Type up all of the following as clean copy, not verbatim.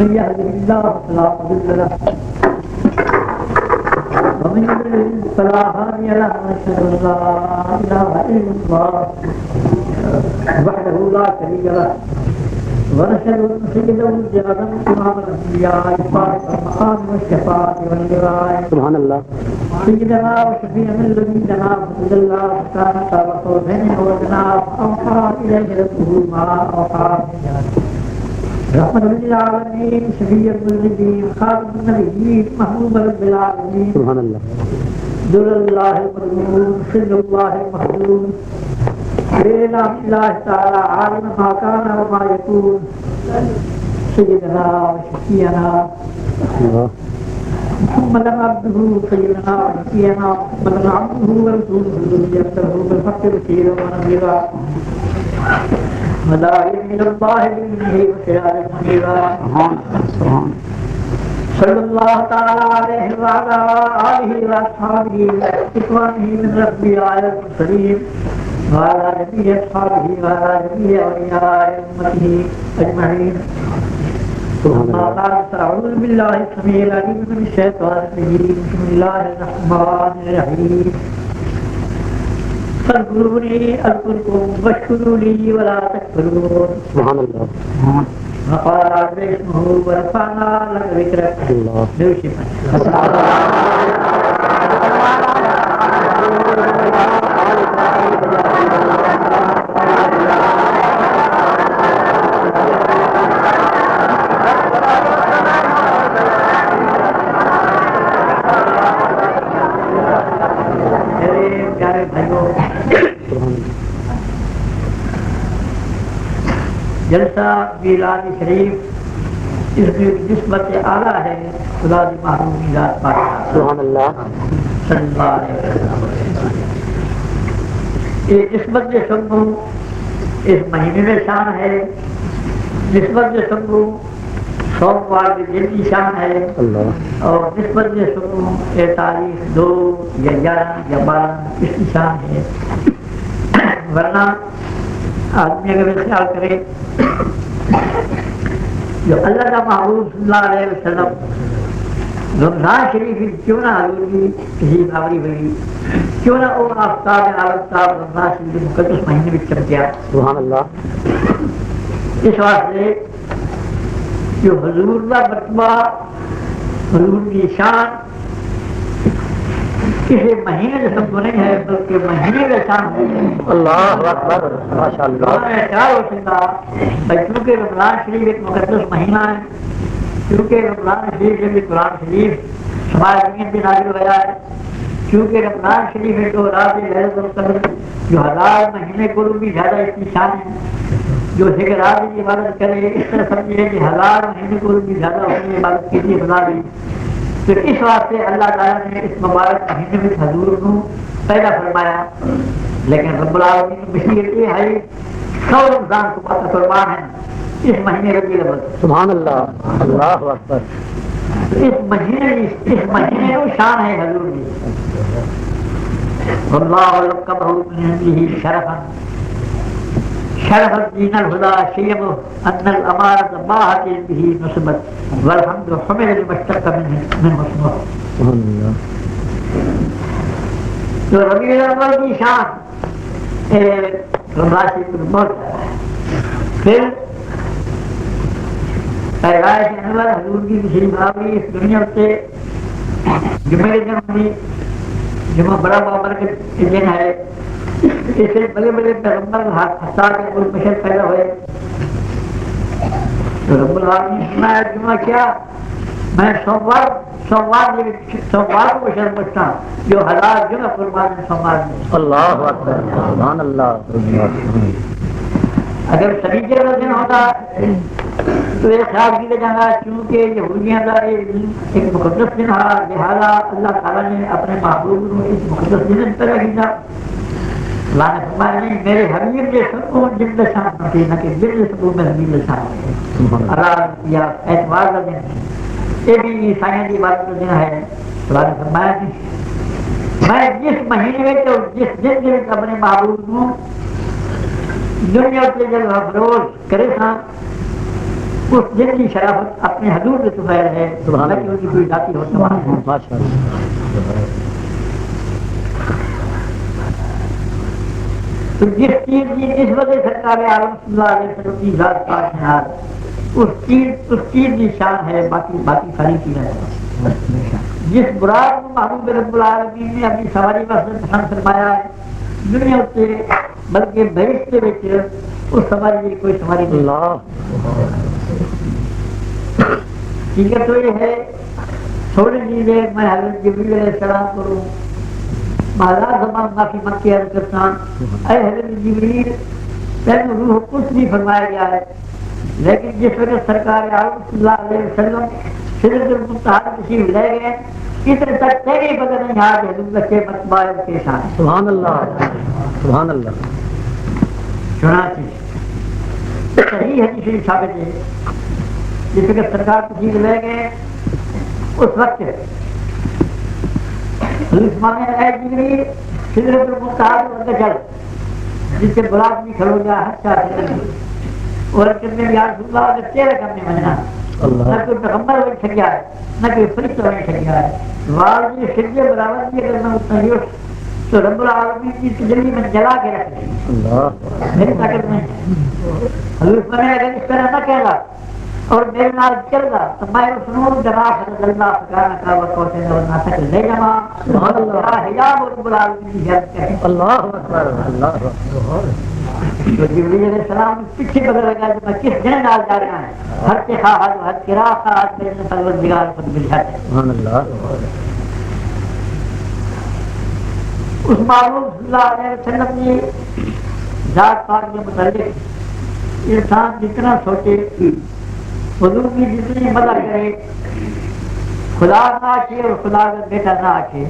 من يهده الله فلا مضل له ومن يضلل فلا هادي له ونشهد ان لا اله الا الله وحده لا شريك له ونشهد ان سيدنا وجهنا امام الانبياء فارق المقام والشفاعه واللواء سبحان الله سيدنا وشفيع من نبينا محمد الله كان رسولا وجناب اوحى اليه ربه ما اوحى رحمة للعالمين شفيع المذنبين خاتم النبيين محبوب رب العالمين سبحان الله در الله المظلوم سر الله المخزون بإله الله تعالى عالم ما كان وما يكون سيدنا وشفيعنا الله محمد عبده سيدنا وشفيعنا محمد عبده ورسوله الذي يرسله بالحق بشيرا ونذيرا وداعيا إلى الله بإذنه وسراجا منيرا صلى الله تعالى عليه وعلى آله وأصحابه وإخوانه من ربي على المرسلين وعلى جميع أصحابه وعلى جميع أولياء أمته أجمعين. أما بعد فأعوذ بالله السميع العليم من الشيطان الرجيم. بسم الله الرحمن الرحيم. فاذكروني أذكركم واشكروا لي ولا تكفرون. سبحان الله وقال عز اسمه ورفعنا لك ذكرك. الله جلسہ میلاد شریف اس کی نسبت اعلیٰ ہے خدا کی محروم ذات پاک سبحان اللہ صلی اللہ علیہ وسلم. یہ نسبت جو سنگو اس مہینے میں شان ہے. نسبت جو سنگو سوموار کے دن کی شان ہے. اللہ اور نسبت جو سنگو یہ تاریخ 2 یا 11 یا 12 اس کی شان ہے. ورنہ آدمی اگر خیال کرے جو اللہ کا محبوب صلی اللہ علیہ وسلم رمضان شریف کیوں نہ حضور کی کسی باوری ہوئی, کیوں نہ وہ آفتاب آفتاب رمضان شریف مقدس مہینے میں چمکیا. سبحان اللہ اس واسطے جو حضور کا مرتبہ حضور کی شان کسی مہینے سے سب کو نہیں ہے بلکہ مہینے کا شان ہے. اللہ اکبر ماشاء اللہ. خیال ہو سکتا بھائی چونکہ رمضان شریف ایک مقدس مہینہ ہے, کیونکہ رمضان شریف میں بھی قرآن شریف ہمارے زمین پہ نازل ہوا ہے, کیونکہ رمضان شریف میں تو رات ليلۃ القدر جو 1000 مہینے کو بھی زیادہ اس کی شان ہے. جو ایک رات کی عبادت کرے اس طرح سمجھے کہ 1000 مہینے کو بھی زیادہ اپنی عبادت کی تھی خدا بھی. تو اس واسطے اللہ تعالیٰ نے اس مبارک مہینے میں حضور کو پیدا فرمایا. لیکن رب العالمین کی مشیت یہ ہے 100 رمضان کو پتہ فرمان ہے اس مہینے ربیع الاول. سبحان اللہ اللہ اکبر. اس مہینے کو شان ہے حضور کی. واللہ لقبہ من عنده شرفا شرف الدین الہدی شیب ان الامارۃ باہت به نصبت والحمد حمل المشتق من اسمہ. سبحان اللہ. تو ربیع الاول کی شان رمضان شریف میں بہت ہے. پھر پیدائش انور حضور کی تشریف آوری اس دنیا سے جمعے کے دن ہوئی. جمعہ بڑا بابرکت دن ہے. اس سے بڑے بڑے پیغمبر حتیٰ کے بشر پیدا ہوئے. تو رب العالمین نے فرمایا جمعہ کیا میں سوموار کو بشر بچتا ہوں جو 1000 جمعہ قربان ہے سوموار میں. اللہ اکبر سبحان اللہ. اگر سبھی کا دن ہوتا تو یہ خیال کیا جانا چونکہ یہودیاں کا ایک مقدس دن ہے, لہٰذا اللہ تعالیٰ نے اپنے محبوب کو اس مقدس دن پر رکھا. اللہ نے فرمایا نہیں میرے حبیب کے سب جن شان ہوتی نہ کہ دل سب میں حبیب شان ہوتی. اللہ یا اعتبار کا دن ہے, یہ بھی عیسائیوں کی بات کا دن ہے. اللہ نے فرمایا میں جس مہینے میں تو جس دن کے اپنے محبوب کو دنیا کے جب افروز کرے تھا اس دن کی شرافت اپنے حضور میں چھپائے رہے، سبحان ان کی کوئی ذاتی ہو سکتی ہے۔ ماشاء اللہ۔ تو جس چیز کی نسبت سرکار عالم صلی اللہ علیہ وسلم کی ذات پاک ہے، اس چیز کی شان ہے، باقی ساری چیزیں ہیں۔ جس براد کو محبوب رب العالمین نے اپنی سواری واسطے پسند فرمایا ہے دنیا سے بلکہ بہشت کے اس سواری کی کوئی سواری نہیں۔ اللہ ٹھیک ہے، تو یہ ہے تھوڑی سی دیر میں حضرت جبریل علیہ السلام کو مہاراج زمان معافی مانگ کے عرض کرتا ہوں، اے حضرت جبریل تین روح کچھ نہیں فرمایا گیا ہے، لیکن جس وقت سرکار عالم صلی اللہ علیہ وسلم سدرۃ المنتہا تشریف لے گئے اتنے تک تیری بدن نہیں آج حضور کے مرتبہ کے ساتھ۔ سبحان اللہ سبحان اللہ۔ چنانچہ صحیح حدیث شریف ثابت ہے، جس وقت سرکار تشریف لے گئے اس وقت اے جبریل سدرۃ المنتہا کے چل جس سے برات بھی کھڑو گیا ہچا اور کہنے یا رسول اللہ اگر تیرے کرنے مننا نہ کوئی پیغمبر بن سکیا ہے نہ کوئی فرشتہ بن سکیا ہے، واجب شریعت برابر یہ کرنا اتنا ہی تو رب العالمین کی تجلی میں جلا کے رکھ دی، میری طاقت نہیں ہے۔ حضور فرمایا اگر اس طرح نہ کہلا اور میرے نال چل گا تو میں اس نور جنا حضرت اللہ فکانا کا وقت ہے اور نہ تک لے جما سبحان اللہ حجاب رب العالمین کی حیات کہے اللہ اکبر اللہ اکبر۔ تو جبریل علیہ السلام پیچھے بدل لگا کہ میں کس جن نال جا رہا ہے، ہر کے خواہد و ہر کرا خواہد میرے پروردگار خود مل جاتے ہیں۔ سبحان اللہ۔ اس معلوم صلی اللہ علیہ وسلم کی ذات پاک کے متعلق انسان جتنا سوچے حضور کی جتنی مدد کرے، خدا نہ آکے اور خدا کا بیٹا نہ آکے،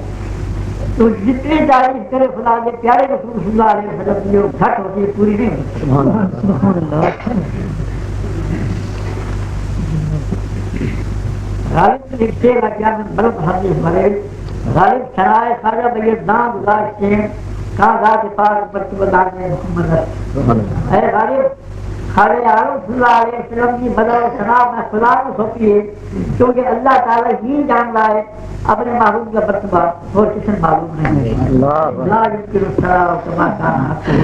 تو جتنی تعریف کرے خدا کے پیارے رسول صلی اللہ علیہ وسلم کی جو گھٹ ہوتی ہے پوری نہیں ہوتی۔ سبحان اللہ۔ غالب لکھتے لگیا میں بلد حدیث مرے غالب سرائے خواجہ بید دان گزاشتے ہیں کہاں ذات پاک مرتبہ دان محمد اے غالب خواجہ عالم صلی اللہ علیہ وسلم کی بدل و ثنا میں خدا کو سوپی ہے، کیونکہ اللہ تعالیٰ ہی جان رہا ہے اپنے محبوب کا مرتبہ اور کسی معلوم نہیں ہے۔ لا يمكن الصلاة كما كان حقه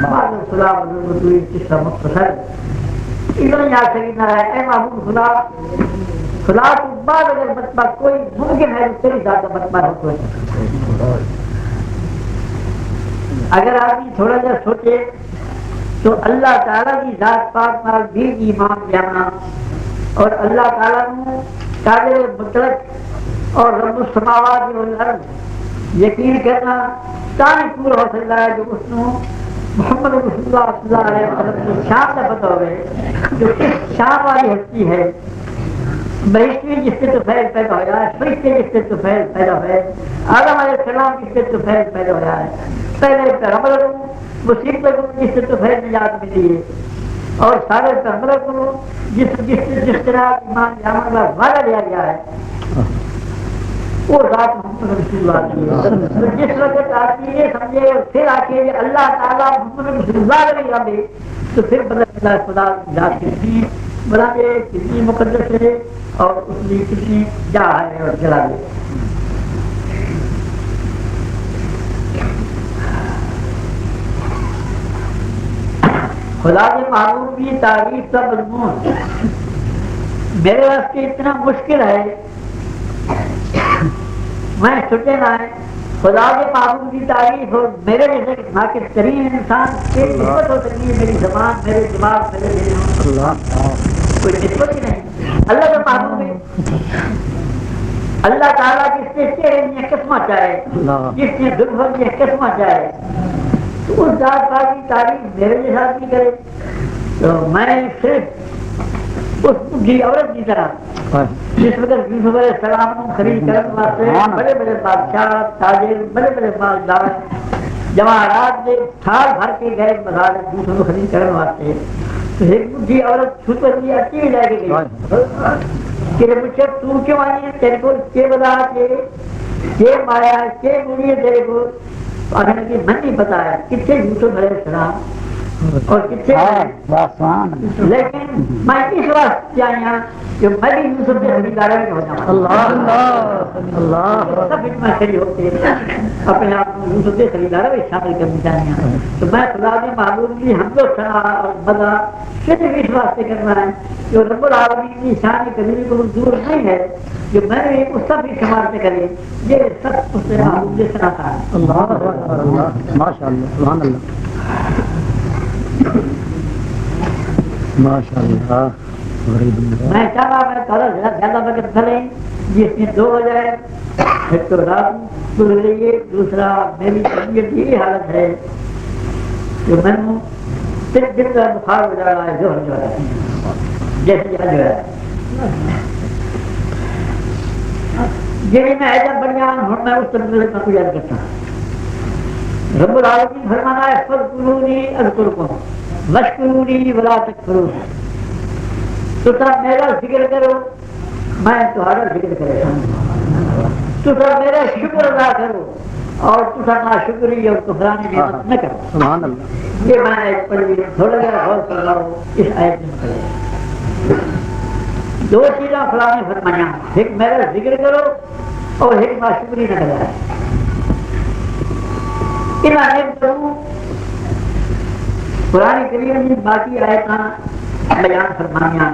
بعد الصلاة والوضوء قصہ مختصر اتنا یاد سکینا ہے۔ اے محبوب خدا کے بعد اگر مرتبہ کوئی ممکن ہے تو تیری ذات کا مرتبہ ہو کوئی، اگر آدمی تھوڑا جا سوچے تو اللہ تعالیٰ کی ذات پاک نال بھی ایمان جانا اور اللہ تعالیٰ نے قادر مطلق اور رب السماوات والارض یقین کرنا تاں پورا ہو سکتا ہے جو اس نے محمد رسول اللہ صلی اللہ علیہ وسلم کی شان کا پتہ ہوئے جو کس شان والی ہستی ہے، بہشتی جس سے طفیل پیدا ہوا ہے، فرشتے جس سے طفیل پیدا ہوئے، آدم علیہ السلام جس سے طفیل پیدا ہوا ہے، پہلے پیغمبر مصیبت کو جس سے طفیل نجات ملی ہے اور سارے پیغمبر کو جس طرح ایمان جامن کا وعدہ لیا گیا ہے وہ ذات محمد رسول اللہ کی۔ جس وقت آدمی یہ سمجھے اور پھر آ کے اللہ تعالیٰ محمد رسول اللہ علیہ وسلم تو پھر بدل اللہ خدا ذات کتنی بنا کے کتنی مقدس ہے اور اس لیے کتنی جا ہے اور جلا دے۔ خدا کے محبوب کی تعریف کا مضمون میرے واسطے اتنا مشکل ہے میں چھٹے نہ ہے۔ خدا کے محبوب کی تعریف اور میرے جیسے ناقص ترین انسان کی نسبت ہو سکتی ہے، میری زبان میرے دماغ میرے دل کوئی نسبت ہی نہیں۔ اللہ کا محبوب ہے، اللہ تعالیٰ جس نے چہرے میں قسمہ چاہے، جس نے دلہن میں قسمہ چاہے، تو اس ذات پاک کی تعریف میرے جیسا بھی کرے تو میں صرف اس بڈھی عورت کی طرح جس وقت یوسف علیہ السلام کو خرید کرنے واسطے بڑے بڑے بادشاہ تاجر بڑے بڑے مالدار جواہرات نے تھال بھر کے گئے بازار یوسف کو خرید کرنے واسطے، تو ایک بڈھی عورت چھوٹے لیے اچھی لے کے گئی کہ مجھے تو کیوں آئی ہے، تیرے کو کیا بتا کہ مایا ہے کہ مڑی ہے تیرے کو، اور میں نہیں پتا ہے کتنے یوسف علیہ السلام اور کتنے لیکن میں اس وقت جانا کہ میں بھی یوسف کے خریدار میں ہو جاؤں اللہ سب میں کھڑی ہوتے اپنے آپ کو یوسف کے خریدار میں شامل کرنی چاہیے تو میں خدا نے معلوم کی ہم لوگ سنا اور بدا صرف اس واسطے کرنا ہے جو رب العالمین کی شان کبھی کو دور نہیں ہے جو میں نے اس سب کی شمار سے کرے یہ سب اس سے مجھے سنا تھا ماشاء اللہ سبحان اللہ ماشاء اللہ میں چاہا میں تھوڑا زیادہ وقت چلے جس میں 2 بجے ایک تو رات گزر رہی ہے دوسرا میری طبیعت یہ حالت ہے کہ میں نے صرف دل کا بخار ہو جا رہا ہے جو ہے جیسے جو ہے جی میں ایسا بڑھیا ہوں میں اس طرح کا کوئی یاد کرتا ہوں رب العالمین فرمانا ہے فذکرونی اذکرکم واشکرونی ولا تکفرون تو سب میرا ذکر کرو میں تمہارا ذکر کرے تو سب میرا شکر ادا کرو اور تو سب ناشکری اور کفرانی نعمت نہ کرو سبحان اللہ یہ میں ایک پڑھی تھوڑا جا غور کر رہا ہوں اس آیت میں 2 چیزیں فلاں نے فرمایا ایک میرا ذکر کرو اور ایک ناشکری نہ کرو ان آیت کروں قرآن کریم کی باقی آیتاں بیان فرمانیاں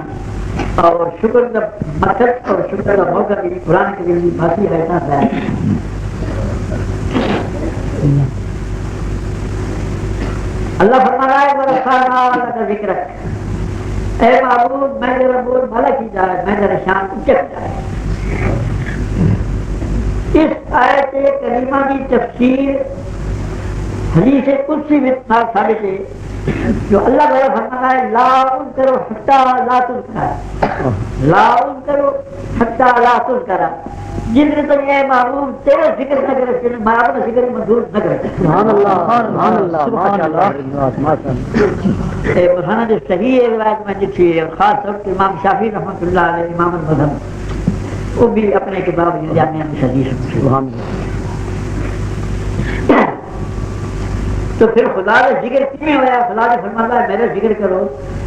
اور شکر کا مقصد اور شکر کا موقع بھی قرآن کریم کی باقی آیتاں بیان اللہ فرما رہا ہے ورفعنا لک ذکرک اے معبود میں تیرا بول بھلا کی جائے میں تیرا شان اونچک جائے اس آیت کریمہ کی تفسیر حدیث قدسی میں ثابت ہے جو اللہ تعالیٰ فرماتا ہے لا اذکر حتی لا تذکر لا اذکر حتی لا تذکر جن نے تو یہ معبود تیرا ذکر نہ کرے میں اپنا ذکر منظور نہ کرے سبحان اللہ ماشاء اللہ اے برہانہ جو صحیح ہے روایت میں جتھی ہے خاص طور پر امام شافعی رحمۃ اللہ علیہ امام المذہب وہ بھی اپنے کتاب جامع الحدیث سبحان اللہ تو پھر خدا کا ذکر کیوں ہوا خدا نے فرمایا میرا ذکر کرو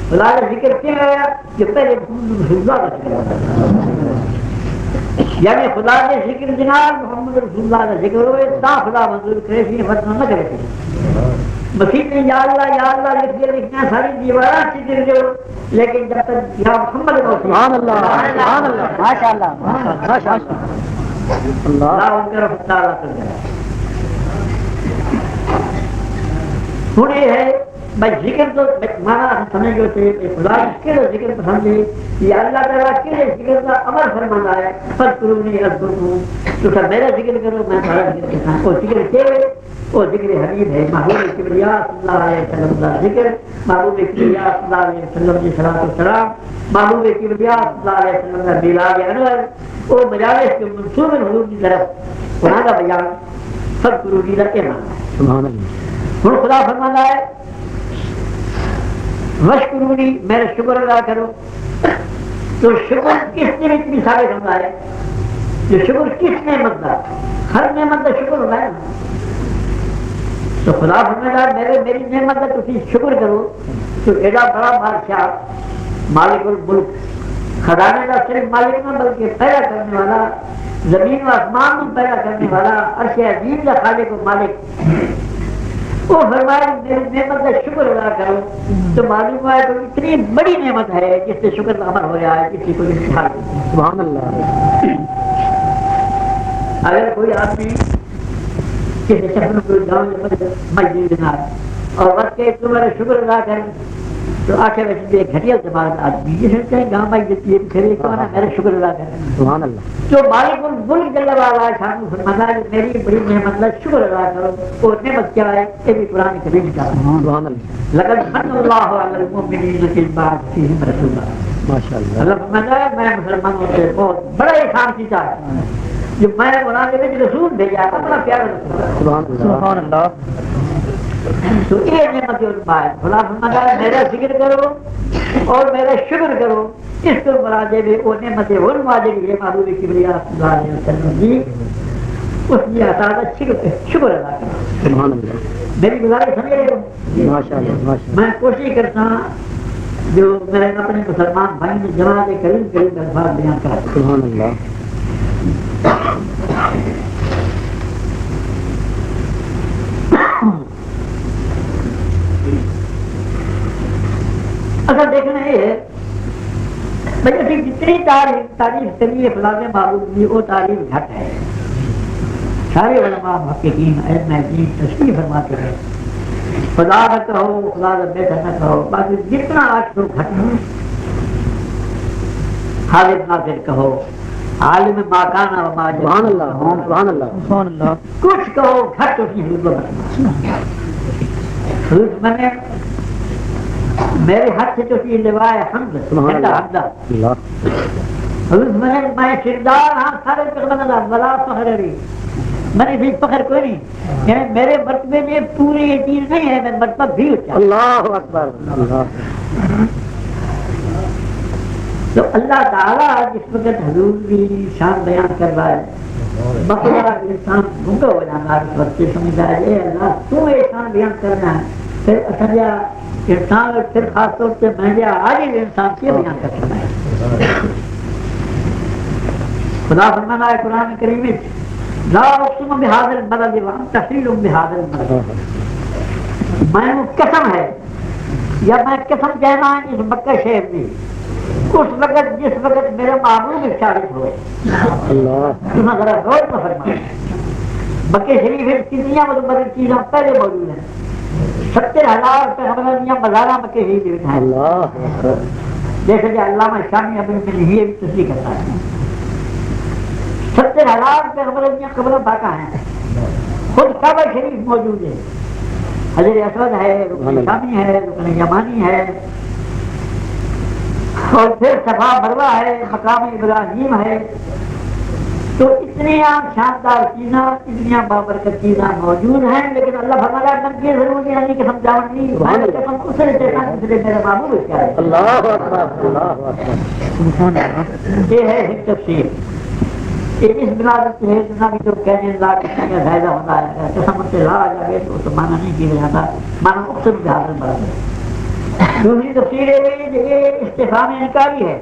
خدا کا ذکر کیوں ہوا کہ پہلے رسول اللہ کا ذکر ہوتا یعنی خدا نے ذکر جناب محمد رسول اللہ کا ذکر ہوئے تا خدا منظور کرے سی فتنہ نہ کرے مسیح نے یا اللہ لکھ دیا لکھنا ساری دیوارات سے گر جو لیکن جب تک یا محمد سبحان اللہ سبحان اللہ ماشاء اللہ ماشاء اللہ اللہ ان کا رفتہ اللہ کر جائے ہوں یہ ہے بھائی ذکر تو مانا سمجھ گئے تھے خدا کے ذکر پسند ہے یہ اللہ تعالیٰ کے ذکر کا عمل فرمانا ہے فذکرونی اذکرکم تو سب میرا ذکر کرو میں تمہارا ذکر کرتا ہوں وہ ذکر کیا ہے وہ ذکر حبیب ہے محبوب کبریا صلی اللہ علیہ وسلم کا ذکر محبوب کبریا صلی اللہ علیہ وسلم کی صلاۃ والسلام محبوب کبریا صلی اللہ علیہ وسلم کا میلاد انور وہ مجالس کے منصوب حضور کی طرف وہاں کا بیان فذکرونی کا کیا معنی ہے سبحان اللہ ہوں خدا فرماتا ہے وشکرونی میرا شکر ادا کرو تو شکر کس نے اتنی ثابت ہوتا ہے جو شکر کس نعمت کا ہر نعمت کا شکر ہوتا ہے تو خدا فرماتا ہے میری نعمت کا تسی شکر کرو تو ایڈا بڑا بادشاہ مالک الملک خزانے کا صرف مالک نہ بلکہ پیدا کرنے والا زمین و آسمان کو پیدا کرنے والا عرش عظیم کا خالق و مالک وہ فرمائے میری نعمت کا شکر ادا کرو تو معلوم ہے تو اتنی بڑی نعمت ہے جس سے شکر کا عمل ہو رہا ہے کسی کو امتحان سبحان اللہ اگر کوئی آدمی کسی شخص کو گاؤں مسجد جناب اور وقت کے تمہارا شکر ادا کرے تو آخر ویسے گھٹیا زبان آدمی یہ سمجھتے ہیں گاؤں میں دیتی ہے پھر کون ہے میرا شکر ادا کرے سبحان اللہ تو مالک الملک جل وعلا شان فرماتا ہے میری بڑی نعمت کا شکر ادا کرو وہ نعمت کیا ہے یہ بھی قرآن کریم کا سبحان اللہ لقد من اللہ علی المؤمنین اذ بعث فیہم رسولا ماشاء اللہ اللہ فرماتا ہے میں مسلمانوں سے بہت بڑا احسان کیا ہے جو میں نے قرآن کے رسول بھیجا اپنا پیارا رسول سبحان اللہ تو یہ نعمت ہے خدا فرماتا ہے میرا ذکر کرو اور میرا شکر کرو اس کو مراد ہے وہ نعمت ہے وہ واجب ہے محبوب کبریا صلی اللہ علیہ وسلم کی اس لیے شکر ادا کرو. سبحان اللہ. میری گزارش سمجھ رہے ہو؟ ماشاء اللہ ماشاء اللہ. میں کوشش کرتا ہوں جو میرے اپنے مسلمان بھائی نے جماعت قریب قریب الفاظ بیان کرا. سبحان اللہ. اصل دیکھنا یہ ہے بھائی ابھی جتنی تعریف کریے فلاں معبود کی وہ تعریف گھٹ ہے. سارے علماء محققین علم دین تشریح فرماتے ہیں خدا نہ کہو خدا نہ بیٹھا نہ کہو باقی جتنا آج تو گھٹ ہے. حالم ناصر کہو عالم ماکانہ و ما سبحان اللہ سبحان اللہ سبحان اللہ. کچھ کہو گھٹ اس نے حضور حضور میں نے میرے ہاتھ سے جو چیز لوائے حمد سبحان حمدہ اللہ. حضور میں شردار ہاں سارے پیغمبر ولا فخر علی میں نے بھی فخر کوئی نہیں یعنی میرے مرتبے میں پوری یہ چیز نہیں ہے میں مرتبہ بھی اچھا. اللہ اکبر. اللہ. تو اللہ تعالیٰ جس وقت حضور کی شان بیان کر رہا ہے بقیہ انسان گنگا ہو جانا اس وقت سمجھا ہے اے اللہ تو یہ شان بیان کرنا ہے پھر اصلیہ انسان اور پھر خاص طور سے میں عاجز انسان کے بیان کر سکتا ہے. خدا فرمانا ہے قرآن کریم میں لا اقسم بهذا البلد وانت حل بهذا البلد. میں قسم ہے یا میں قسم کہنا ہے اس مکہ شہر میں اس وقت جس وقت میرے محبوب شارف ہوئے. اللہ. تمہیں ذرا غور میں فرمائیں مکہ شریف کتنی مدد چیزیں پہلے موجود ہیں 70,000 پیغمبریاں مزارہ مکہ شریف میں ہیں. اللہ. جیسے کہ علامہ شامی ابن ملہیہ بھی تصریح کرتا ہے 70,000 پیغمبریاں قبر باقی ہیں. خود کعبہ شریف موجود ہے حجر اسود ہے رکن شامی ہے رکن یمانی ہے اور پھر صفا مروہ ہے مقام ابراہیم ہے. تو اتنی شاندار چیزیں اتنی بابرکت چیزیں موجود ہیں لیکن اللہ فرمایا من کی ضرورت نہیں کہ سمجھاؤں نہیں میں قسم اسے دیکھا دوسرے میرے محبوب کیا ہے. اللہ اکبر. اللہ اکبر. سبحان اللہ. یہ ہے ایک تفسیر. اس بلادت ہے جتنا بھی جو کہنے اللہ کسی کا فائدہ ہوتا ہے قسم سے لا آ جائے تو مانا نہیں کیا جاتا مانا اقسم بہذا البلد. دوسری تفسیر یہ استفہام انکاری ہے.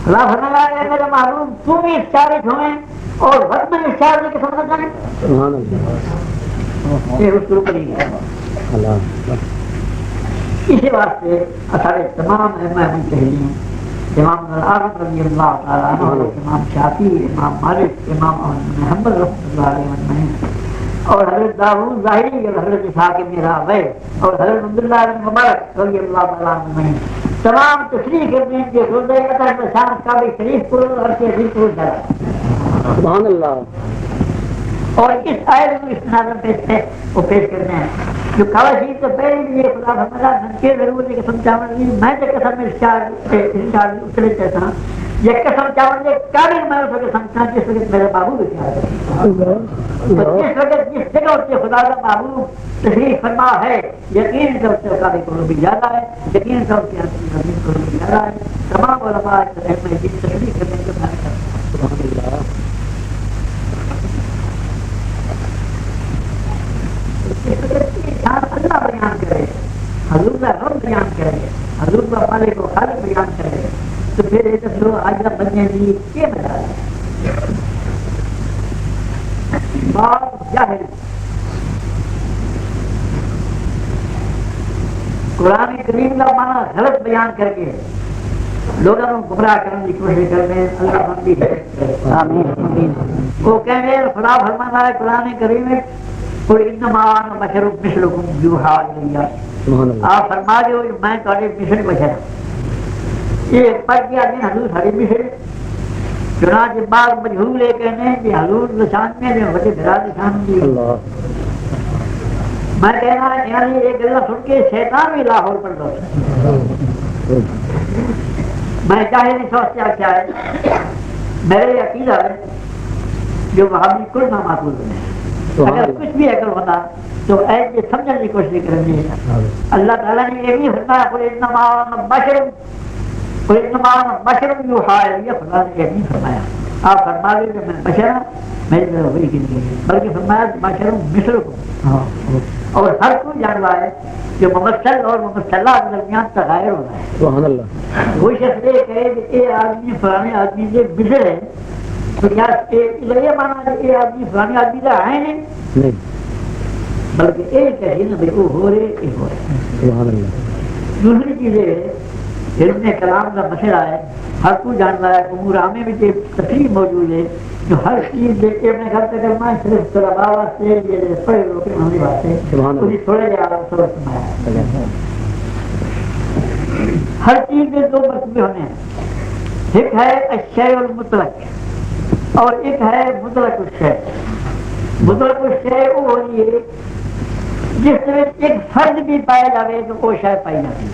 اللہ فرمایا ہے میرے معلوم تم بھی اشارت ہوئے اور وقت میں اشارت کے سمجھ جائیں. سبحان اللہ. یہ اس گروپ نہیں ہے. اللہ. اسی واسطے اثر تمام مجتہدین امام اعظم رضی اللہ تعالیٰ عنہ امام شافعی امام مالک امام احمد بن حنبل رحمۃ اللہ علیہ مجمعین اور حضرت داؤد ظاہری اور حضرت اسحاق بن راہویہ اور حضرت عبداللہ بن مبارک رضی اللہ تعالیٰ عنہ تمام تشریح کرتے ہیں کہ روزہ اطہر میں شان کعبہ شریف کو اور کے عزیز کو جلا. سبحان اللہ. اور اس آیت کو اس نظر وہ پیش کرتے ہیں جو کعبہ شریف تو پہلے بھی یہ خدا فرمایا من کے ضرورت ہے قسم چاول نہیں میں تو قسم میں اشار اترے چاہتا ہوں یہ قسم چاول یہ قابل میں اس وقت سمجھتا ہوں جس وقت میرے محبوب اشار ہے. جس وقت جس جگہ سے خدا کا محبوب تشریف فرما ہے یقین طور سے قابل کو بھی زیادہ ہے یقین طور سے زمین کو بھی زیادہ ہے. تمام علماء تشریح کرنے کے بعد سبحان اللہ. اللہ بیان کرے حضور کا رب بیان کرے حضور کا مالک و خالق بیان کرے تو پھر ایک لوگ آج بننے کی کیا مزہ ہے. بات جاہل قرآن کریم کا معنی غلط بیان کر کے لوگوں کو گمراہ کرنے کی کوشش کر رہے ہیں. اللہ بندی ہے وہ کہیں گے خدا فرمانا ہے قرآن کریم میں قل انما انا بشر مثلکم یوحی الی. آپ فرما دو میں تمہارے مثل بشر ہوں. یہ پڑھ کے آدمی حضور ہری مثل چنانچہ بعض مجہول یہ کہنے ہیں کہ حضور نشان میں جو بڑے بھرا نشان دی. میں کہنا ہے یعنی ایک گلا سن کے شیطان بھی لاہور پر لوٹ میں چاہے نہیں سوچتا کیا ہے میرے عقیدہ ہے جو وہابی کل نہ معقول بنے اگر کچھ بھی اگر ہوتا تو ایسے سمجھنے کی کوشش کریں گے. اللہ تعالیٰ نے یہ بھی فرمایا قل انما انا بشر یوحی الی. خدا نے یہ نہیں فرمایا آپ فرما دیں کہ میں بشرا میری طرح وہی کی نہیں ہے، بلکہ فرمایا بشر مثل کو، اور ہر کوئی جان رہا ہے کہ ممثل اور ممثلہ کے درمیان تغیر ہونا ہے. سبحان اللہ. کوئی شخص یہ کہے کہ یہ آدمی فلانے آدمی سے مثل ہے تو کیا یہ مانا کہ یہ آدمی فلانے آدمی کا ہے نہیں، بلکہ ایک ہے نا بھائی وہ ہو رہے یہ ہو رہے. سبحان اللہ. دوسری چیز یہ ہے علم کلام کا مسئلہ ہے، ہر کوئی جان رہا ہے، امور عامے میں یہ تفریح موجود ہے جو ہر چیز دیکھ کے اپنے گھر سے کرنا ہے، صرف طلباء واسطے یہ پڑھے لوگ ہماری واسطے کوئی تھوڑے جا سمجھایا. ہر چیز میں دو مرتبے ہونے ہیں، ایک ہے الشیء المطلق اور ایک ہے مطلق الشیء. مطلق الشیء وہ ہونی ہے جس میں ایک فرد بھی پایا جائے تو وہ شے پائی جاتی ہے.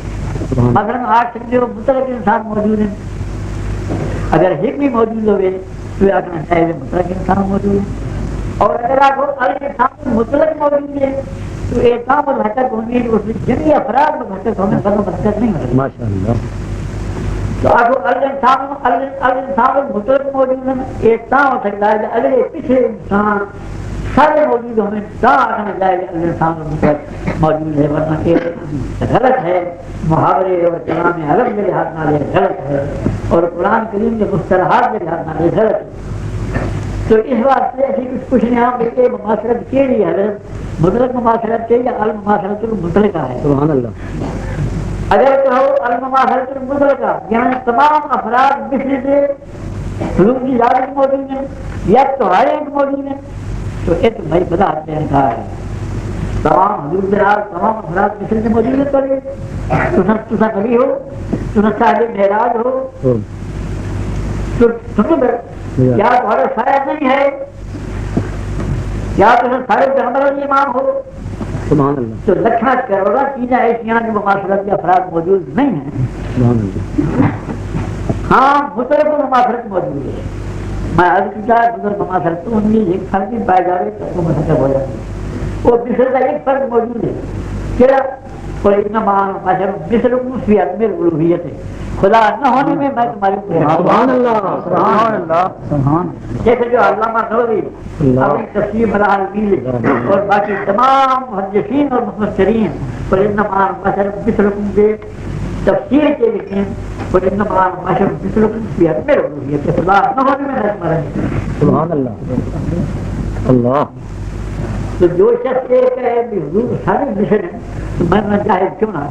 مثلاً آج سمجھے وہ مطلق انسان موجود ہے، اگر ایک بھی موجود ہوئے تو یہ آخنا چاہیے مطلق انسان موجود ہے. اور اگر آپ انسان مطلق موجود ہے تو احکام اور حرکت ہونی تو اس میں جنگی افراد میں حرکت ہونے کا حرکت نہیں ہوتی. ماشاء اللہ. تو اگر انسان مطلق موجود ہے ایک ہو سکتا ہے کہ اگلے پچھلے انسان سارے موجود ہمیں آنا جائے کہ انسان موجود ہے، ورنہ کہ غلط ہے. محاورے اور کلام عرب میرے ہاتھ نہ لے غلط ہے، اور قرآن کریم کے مصطلحات میرے ہاتھ نہ لے غلط ہے. تو اس واسطے ایسی کچھ نہیں ہم کہ مماثلت کے لیے حضرت مطلق مماثلت کے یا المماثلت المطلقہ ہے. سبحان اللہ. اگر کہو المماثلت المطلقہ یعنی تمام افراد مثل سے حضور کی ذات موجود ہیں یا تمہارے موجود ہیں تو ایک بھائی بدا انکار ہے. تمام حضور تمام افراد مثل سے موجود ہیں تو کبھی ہو تو صاحب معراج ہو تو کیا تمہارا شاید نہیں ہے، کیا تمہیں سارے پیغمبر امام ہو. سبحان اللہ. تو لکھنا کروڑا چیزیں ایسیاں جو مماثلت کے افراد موجود نہیں ہیں. سبحان اللہ. ہاں مطلق مماثلت موجود ہے. میں عرض کی مطلق مماثلت ان میں ایک فرق بھی پایا جائے تو وہ مطلب ہو جاتی ہے. وہ مثل کا ایک فرق موجود ہے کیا کوئی مثل الوہیت ہے، خدا نہ ہونے میں میں تمہاری سبحان اللہ. سبحان اللہ. سبحان. جیسے جو علامہ نووی اپنی تفسیر مراحل میل اور باقی تمام محدثین اور مفسرین مثلکم کے تفسیر کے لکھیں خدا نہ ہونے میں میں تمہاری. سبحان اللہ. اللہ. تو جو شخص یہ کہے کہ حضور سارے مشن ہیں تو میں نہ جاہد کیوں نہ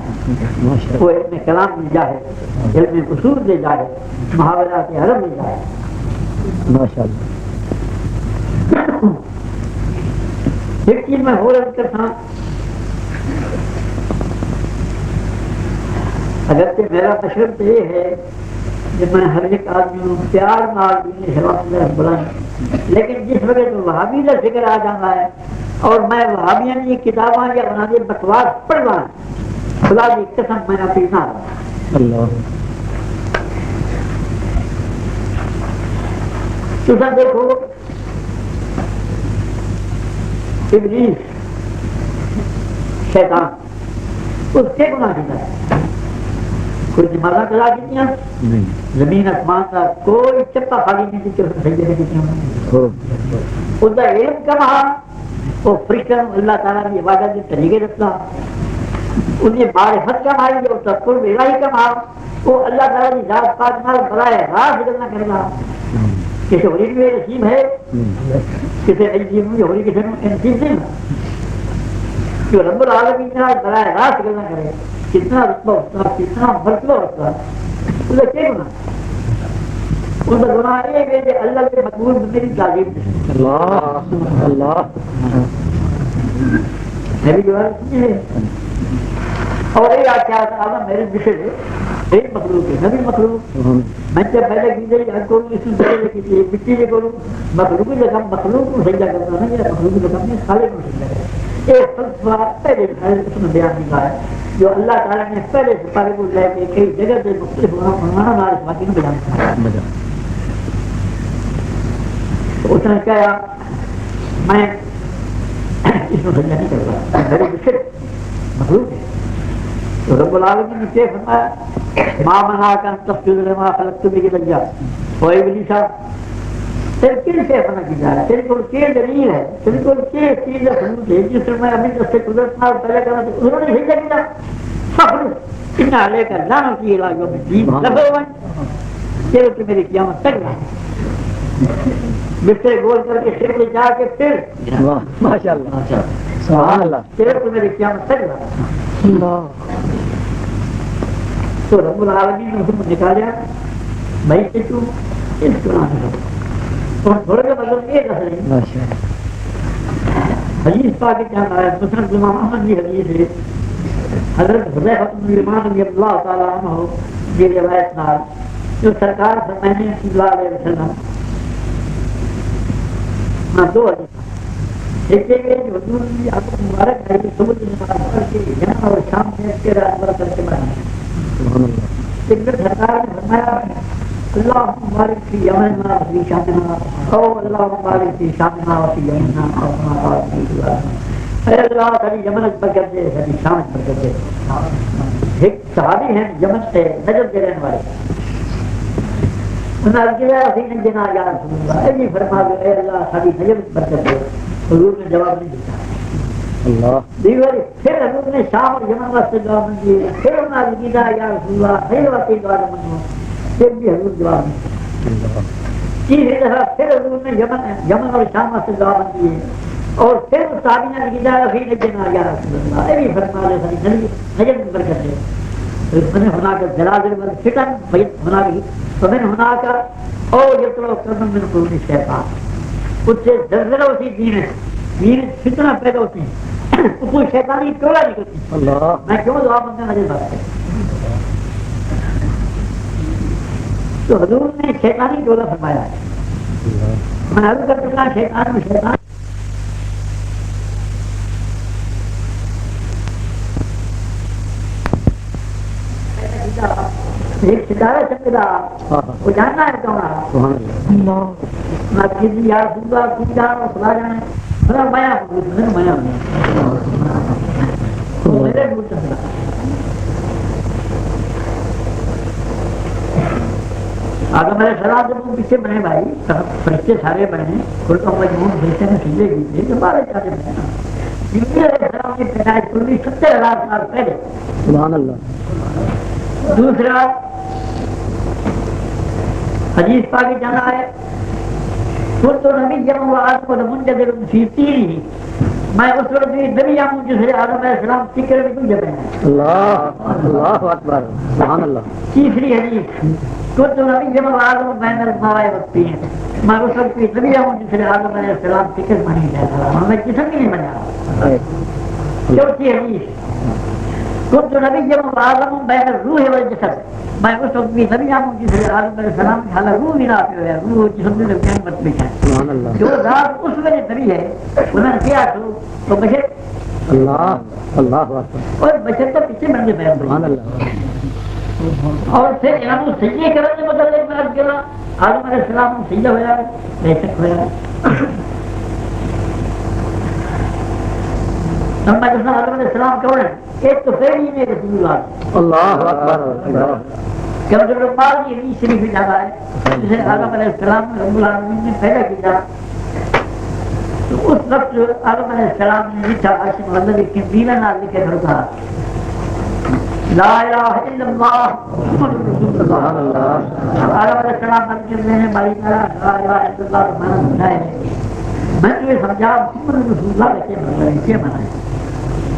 وہ علم کلام میں جاہد، علم اصول دے جاہد، محاورات عرب میں جاہد. ماشاء اللہ. ایک چیز میں ہو رہا کرتا اگرچہ میرا مشورہ تو یہ ہے کہ میں ہر ایک آدمی پیار نال بلائیں، لیکن جس وقت وہابی کا ذکر آ جانا ہے اور میں وہابیاں کی کتاباں یا بنا بکواس پڑھ رہا ہوں، خدا کی قسم میں نہ پینا. اللہ. تو سر دیکھو ابلیس شیطان اس کے گناہ کیا ہے؟ کوئی دماغہ چلا کتنی زمین آسمان کا کوئی چپا خالی نہیں تھی کتنی اس کا علم کم رہا. وہ فرشتوں اللہ تعالیٰ کی عبادت کے طریقے رکھتا، انہیں معرفت کم آئی اور تذکر الہی کم آ، وہ اللہ تعالیٰ کی ذات پاک نال براہ راست نکلنا کرنا. کسی غریب میں نصیب ہے، کسی نصیب میں غریب کسی نے نصیب نہیں جو رب العالمین براہ راست نکلنا کرے. کتنا رتبہ ہوتا، کتنا مرتبہ ہوتا، اس کا کیا گناہ؟ ان کا گناہ یہ ہے کہ اللہ کے مقبول بندے کی تعلیم نہیں. اللہ. اللہ. میری جواب ہے اور یہ کیا تھا میرے وشے سے ایک مخلوق ہے نبی مخلوق. میں جب پہلے کی گئی ہر کو اس کی مٹی سے کروں مخلوق کی رقم مخلوق کو سجدہ کرنا نہیں ہے، مخلوق کی رقم میں خالق کو سجدہ کرنا. ایک فلسفہ پہلے اس میں بیان نکلا ہے جو اللہ تعالیٰ نے پہلے سے پہلے کو لے کے کئی جگہ سے مختلف عنوانوں نال اس واقعے میں بیان کیا. اس نے کہا میں اس میں سجدہ نہیں کرتا، میرے وشے مخلوق ہے. تو رب العالمین نے کیا فرمایا ما منعک ان تسجد لما خلقت بيدي. او ابلیس پھر کن سے اپنا کی جائے بالکل کے دلیل ہے بالکل کے چیز ثبوت ہے جس میں ابھی جس سے قدرت نہ پہلے کرنا تو انہوں نے بھیجا کیا سفر اتنا لے کر جانا کی علاجوں میں دین لگے ہوئے چلو کہ میری قیامت تک رہا بستر گول کر کے سر پہ جا کے پھر ماشاء اللہ سبحان اللہ چلو کہ میری قیامت تک رہا تو رب العالمین نے حکم نکالا بھائی کہ تو اس قرآن کو اور تھوڑے کا مطلب یہ کہہ رہے ہیں حدیث پاک کیا ہے مسند امام احمد کی حدیث ہے حضرت حذیفہ بن الیمان رضی اللہ تعالی عنہ کی روایت نال جو سرکار فرماتے ہیں صلی اللہ علیہ وسلم دو حدیث ایک ہے جو حضور کی آپ مبارک ہے کہ صبح نماز پڑھ کے یمن اور شام میں اس کے رات بھر کر کے بنائے سبحان اللہ ایک سرکار نے فرمایا اللہ مبارک فی یمننا وفی شامنا او اللہ مبارک فی شامنا وفی یمننا او مبارک فی شامنا اے اللہ تعالی یمن برکت دے تعالی شام برکت دے ایک صحابی ہیں یمن سے نجد کے رہنے والے انہوں نے کہا فی نجنا یا رسول اللہ اے فرما دو اے اللہ تعالی نجد برکت دے حضور نے جواب نہیں دیتا اللہ دیواری پھر حضور نے شام اور یمن واسطے دعا مانگی پھر انہوں نے کہا یا رسول اللہ پھر واسطے دعا مانگو پھر بھی حضور جواب نہیں تیسری دفعہ پھر حضور نے یمن اور شام سے دعا مانگی ہے اور پھر صحابیوں نے کہا فی نجنا یا رسول اللہ اے فرما دے ساری نجد برکت دے من هناك زلازل والفتن هناك فمن هناك او يطلع كم من قرون الشيطان کچھ زلزلہ ہوتی دین فتنہ پیدا ہوتی ہے کوئی شیطانی ٹولہ نکلتی اللہ میں کیوں دعا مانگنا نجد برکت تو حضور نے شیطانی ٹولہ فرمایا ہے میں عرض کر چکا شیطان میں شیطان ایک ستارہ چمکدا وہ جاننا ہے کون نہ کسی یا رسول اللہ کوئی جانا خدا جانے خدا مایا میرے ملک آدم علیہ السلام جب وہ پیچھے بنے بھائی فرشتے سارے بنے کل کا مجموعہ فرشتے نے سیدھے کی تھے جو 12 چاہتے بنے جبریل علیہ السلام کی پیدائش کل 70,000 سال پہلے سبحان اللہ دوسرا حدیث پاکی جانا ہے خود تو نبی جمع و آدم و منجدر فی تیری میں اس وقت بھی نبی آمون جسے آدم علیہ السلام فکر میں کیوں جمع ہے اللہ اکبر سبحان اللہ تیسری حدیث خود تو نبی جمع و آدم و بین الموائے وقتی ہیں میں اس وقت بھی نبی آمون جسے آدم علیہ السلام فکر میں نہیں جاتا ہمیں جسم کی نہیں بنا چوتھی حدیث خود تو نبی جمع و آدم و بین الروح والجسد میں اس وقت بھی نبی آمون جسے آدم علیہ السلام کی حالہ روح بھی نہ پہ ہویا روح جسم میں لگیاں مطلق ہے جو ذات اس وجہ نبی ہے انہوں نے کیا تو بشر اللہ اور بشر تو پیچھے بن کے بیان سبحان اللہ اور پھر امام سجدے کرنے متعلق میں عرض کرا آدم علیہ السلام سجدہ ہوا ہے بے شک ہوا ہے نمبر جسنا آدم علیہ السلام کون ہے ایک تو پہلی میں رسول اللہ اکبر جب جو رمال کی حدیث شریف میں جاتا ہے جسے آدم علیہ السلام رب العالمین نے پیدا کیا تو اس وقت آدم علیہ السلام نے لکھا عاشق مطلب کہ بیلہ نہ لکھے گھر کا لا الہ الا اللہ محمد رسول اللہ آدم علیہ السلام نے میں نے بھائی لا الہ الا اللہ مانا سمجھا ہے میں تمہیں سمجھا محمد رسول اللہ لکھے مطلب کیا مانا ہے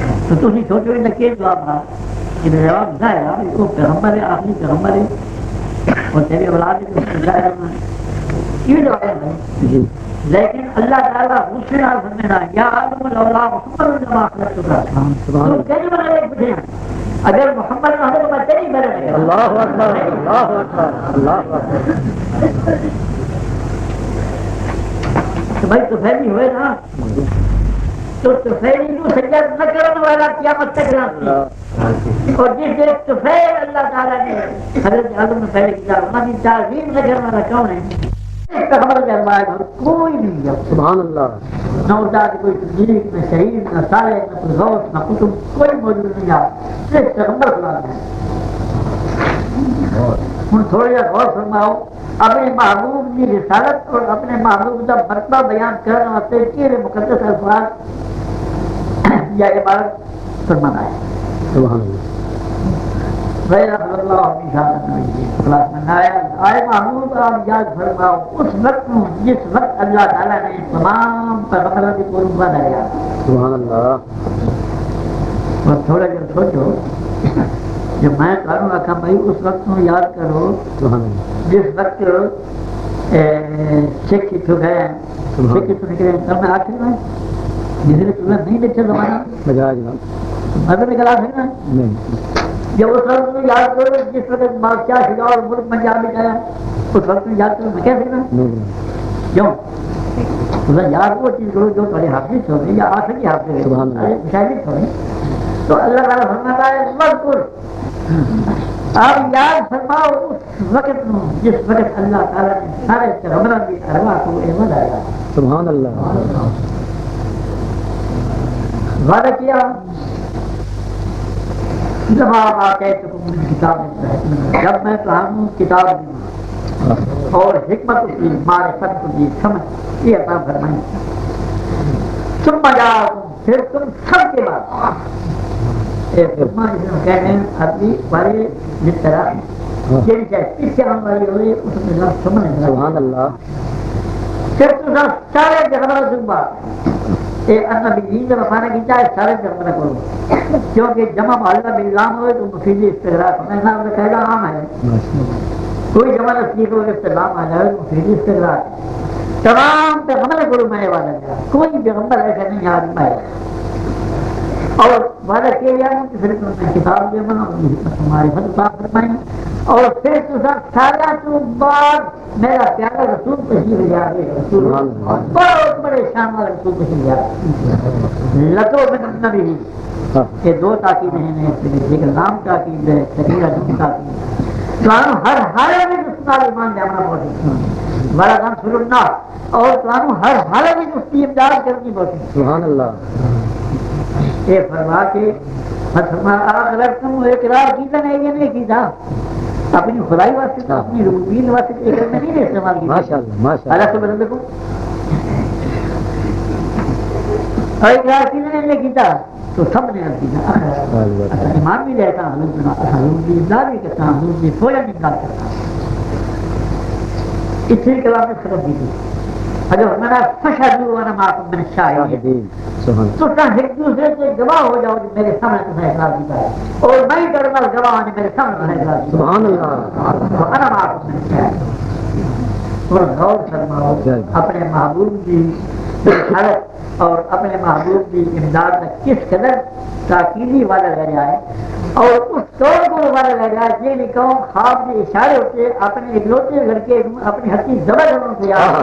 تو تم نہیں سوچو کہ کیا جواب رہا کہ جواب ظاہر ہے اس کو پیغمبر ہے آخری پیغمبر ہے اور تیری اولاد ہے کہ ظاہر ہے یہ جواب ہے لیکن اللہ تعالیٰ غصے نہ فرمانا یا آدم الاولا محمد لما خلقتک تو کہنے والا ایک پوچھے اگر محمد نہ ہو تو میں تیری بنے گا اللہ اکبر اللہ اکبر اللہ اکبر تو بھائی تو پھیلی ہوئے نا تو تفیلی نو سجدہ نہ کرنے والا قیامت تک رہتی اور جس ایک تفیل اللہ تعالیٰ نے حضرت آدم نے پہلے کی تعلیم تعظیم نہ کرنے والا کون ہے اس کا خبر جرمائے کوئی نہیں ہے سبحان اللہ نہ استاد کوئی صدیق نہ شہید نہ صالح نہ کوئی غوث نہ قطب کوئی موجود نہیں ہے صرف پیغمبر خدا ہے ہوں تھوڑا جا غور فرماؤ اپنے محبوب کی رسالت اور اپنے محبوب کا مرتبہ بیان کرنے واسطے کہڑے مقدس الفاظ یا عبارت فرمانا ہے. سبحان اللہ. آئے محبوب آپ یاد فرماؤ اس وقت جس وقت اللہ تعالیٰ نے تمام پیغمبروں کی قرب بنایا. سبحان اللہ. اور تھوڑا جب سوچو جب میں کہوں آخا بھائی اس وقت کو یاد کرو جس وقت سکھ اتو گئے سکھ اتو نکلے تب میں آخر میں جس نے تمہیں نہیں دیکھا زمانہ مدد نکلا سکنا جب اس وقت میں یاد کرو جس وقت بادشاہ شجاع اور ملک پنجاب میں گیا اس وقت میں یاد کرو میں کہہ سکنا کیوں تمہیں یاد وہ چیز کرو جو تھوڑے حافظ ہو گئی یا آ سکی حافظ مشاہد ہو گئی. تو اللہ تعالیٰ فرماتا ہے مذکر آپ یاد فرماؤ اس وقت جس وقت اللہ تعالیٰ نے سارے پیغمبروں کی ارواح کو احمد آیا. سبحان اللہ. وعدہ کیا جب میں تمہیں کتاب دوں اور حکمت کی معرفت کی سمجھ یہ عطا فرمائی ثم جاءکم پھر تم سب کے بعد کہتے ہیں اپنی بڑے جس طرح جن چاہے پیچھے آنے والی ہوئی اس میں سمجھ سبحان اللہ. پھر تم سارے پیغمبروں سے بات النبیین جب افانا کی چاہے سارے پیغمبروں کو کیونکہ جمع معلّہ باللام ہوئے تو مفیدی استغراق میں نام نے قیدہ عام ہے کوئی جمع تصدیق ہو کہ استغلام آ جائے مفیدی استغراق تمام پیغمبر کو میں وعدہ کیا کوئی پیغمبر ایسا نہیں آدم ہے اور وعدہ کیا گیا کہ پھر میں کتاب دے بنا ہماری فتح فرمائیں اور پھر تو سارا تو بعد میرا پیارا رسول تشریف لے آ گئے رسول بہت بڑے شان والا رسول تشریف لے آ گئے لتو من نبی یہ دو تاکید ہیں ایک نام تاکید ہے شکیرہ جن تاکید تمہاروں ہر حالے میں جسنال ایمان جامنا پڑی بڑا دن سرنا اور تمہاروں ہر حالے میں جس کی امداد کرنی پڑی. سبحان اللہ. یہ فرما کے اگر تم اقرار کیتا نہیں یہ نہیں کیتا اپنی خدائی واسطے اپنی ربوبیت واسطے اقرار میں نہیں استعمال کیا. ماشاءاللہ ماشاءاللہ. اللہ سب بندے کو اور اقرار کیتا نہیں کیتا تو سب نے کیتا ایمان بھی رہتا حضور کی امداد بھی کرتا حضور کی فوجن امداد کرتا اسی کلام میں خراب دی تھی اگر ہمارا فشہدو وانا معاکم من الشاہدین تو تم ایک دوسرے سے گواہ ہو جاؤ کہ میرے سامنے تمہیں اقرار کیتا ہے اور میں کرنا گواہ نے میرے سامنے تمہیں اقرار کیتا. سبحان اللہ. وانا معاکم من الشاہدین. اور غور فرماؤ اپنے محبوب کی رسالت اور اپنے محبوب کی امداد میں کس قدر تاکیدی وعدہ لے رہا ہے اور اس قوم کو وعدہ لے رہا ہے یہ بھی قوم خواب کے اشارے ہوتے اپنے اکلوتے گھر کے اپنی حقیق زبردستوں سے یاد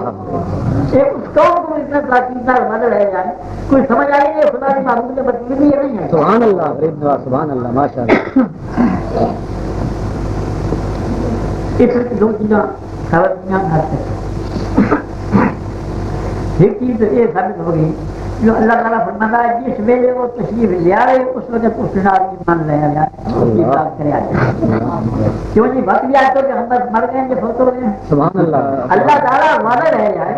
اس قوم کو اتنا تاکیدہ وعدہ لے رہا ہے کوئی سمجھ آئی نہیں خدا کی محبوب نے بتائی یہ نہیں ہے. سبحان اللہ. سبحان اللہ. ماشاء اللہ. اس دو چیزاں سارا دنیا میں آتے ہیں. ایک چیز تو یہ ثابت ہو گئی جو اللہ تعالیٰ فرماتا ہے جس ویلے وہ تشریف لے آئے اس وقت اس کے ساتھ ایمان لے آیا کرے آئے کیوں نہیں بات بھی آئے تو کہ ہم بس مر گئے یہ فوت ہو گئے. سبحان اللہ. اللہ تعالیٰ وعدہ رہ جائے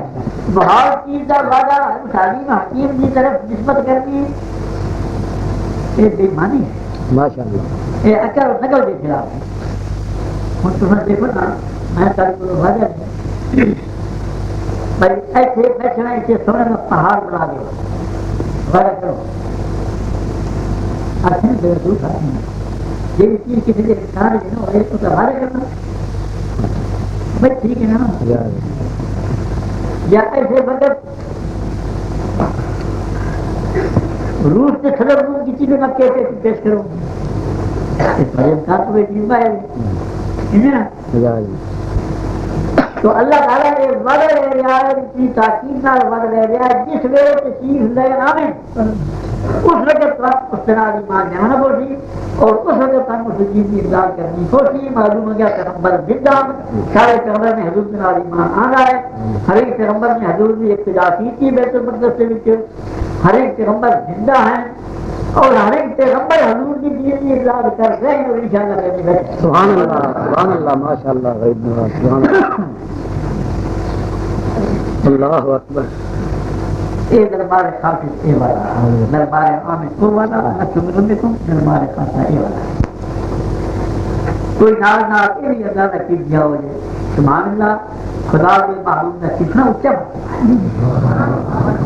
بہت چیز کا وعدہ تعلیم حکیم کی طرف نسبت کرنی یہ بے ایمانی ہے. ماشاء اللہ. یہ اکل نقل کے خلاف ہے. ہوں تمہیں دیکھو نا میں کل کو وعدہ بھائی ایسے بیٹھنا اسے سونے میں پہاڑ بنا دے وعدہ کرو اچھا دور کھاتے ہیں یہ چیز کسی کے سارے جو ہے تو وعدہ کرنا بھائی ٹھیک ہے نا یا ایسے وقت روس سے صدر روم کی چیزیں میں کیسے پیش کروں تو اللہ تعالیٰ نے وعدہ لے رہا ہے اتنی تاکید نہ وعدہ لے رہا ہے جس ویلے تشریف لے آئے اس وقت اس طرح ایمان جانا پڑی اور اس وقت مسلمین کی امداد کرنی پڑی. معلوم ہو گیا پیغمبر زندہ سارے پیغمبر نے حضور بن ایمان آنا ہے. ہر ایک پیغمبر نے حضور کی ابتدا کی تھی بیت المقدس سے ہر ایک پیغمبر زندہ ہیں اور ہر ایک پیغمبر حضور کی دین کی اطلاع کر رہے ہیں اور انشاءاللہ کرنے بیٹھے. سبحان اللہ ماشاء اللہ سبحان اللہ اکبر. یہ دربار خاص یہ والا دربار عام کو والا ربکم دربار خاص یہ والا. کوئی ناز ناز یہ اندازہ کی دیا ہو جائے سبحان اللہ خدا کے معلوم کا کتنا اچھا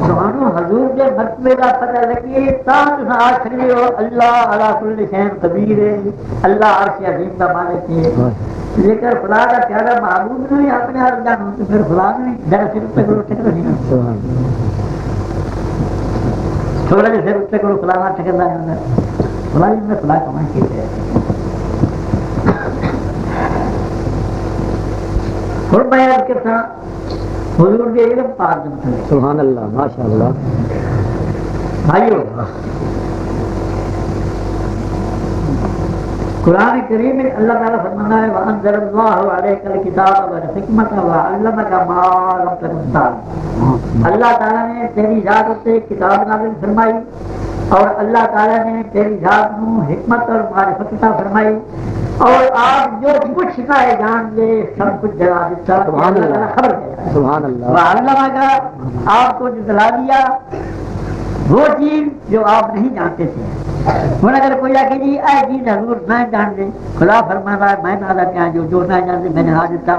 سبحانو حضور کے مرتبے کا پتہ لگے تاکہ آج کھڑے ہو اللہ علی کل شیء قدیر ہے اللہ عرش عظیم کا مالک ہے. لیکن خدا کا پیارا معلوم نہیں اپنے ہر جان تو پھر خدا نہیں ذرا سر پہ کرو ٹھیک نہیں تھوڑا جا سر پہ کرو خدا نہ ٹھکرتا ہے خدا جی میں خدا کمائیں کیسے ہے اور بیان کے ساتھ حضور کے علم پاک مطلب سبحان اللہ ماشاء اللہ. بھائیو قرآن کریم میں اللہ تعالیٰ فرمانا ہے وَأَنزَلَ اللَّهُ عَلَيْكَ الْكِتَابَ وَالْحِكْمَةَ وَعَلَّمَكَ مَا لَمْ تَكُن تَعْلَمْ. اللہ تعالیٰ نے تیری ذات سے کتاب نازل فرمائی اور اللہ تعالیٰ نے تیری ذات کو حکمت اور معرفت عطا فرمائی اور آپ جو کچھ نہ جان لے سب کچھ جلا دیتا. سبحان اللہ خبر ہے سبحان اللہ. وَعَلَّمَكَ آپ کو جتلا دیا وہ چیز جو آپ نہیں جانتے تھے. ہوں اگر کوئی آ کے جی اے چیز حضور میں جان دیں خدا فرماتا ہے میں نہ کیا جو نہ جانتے میں نے ہا دیتا.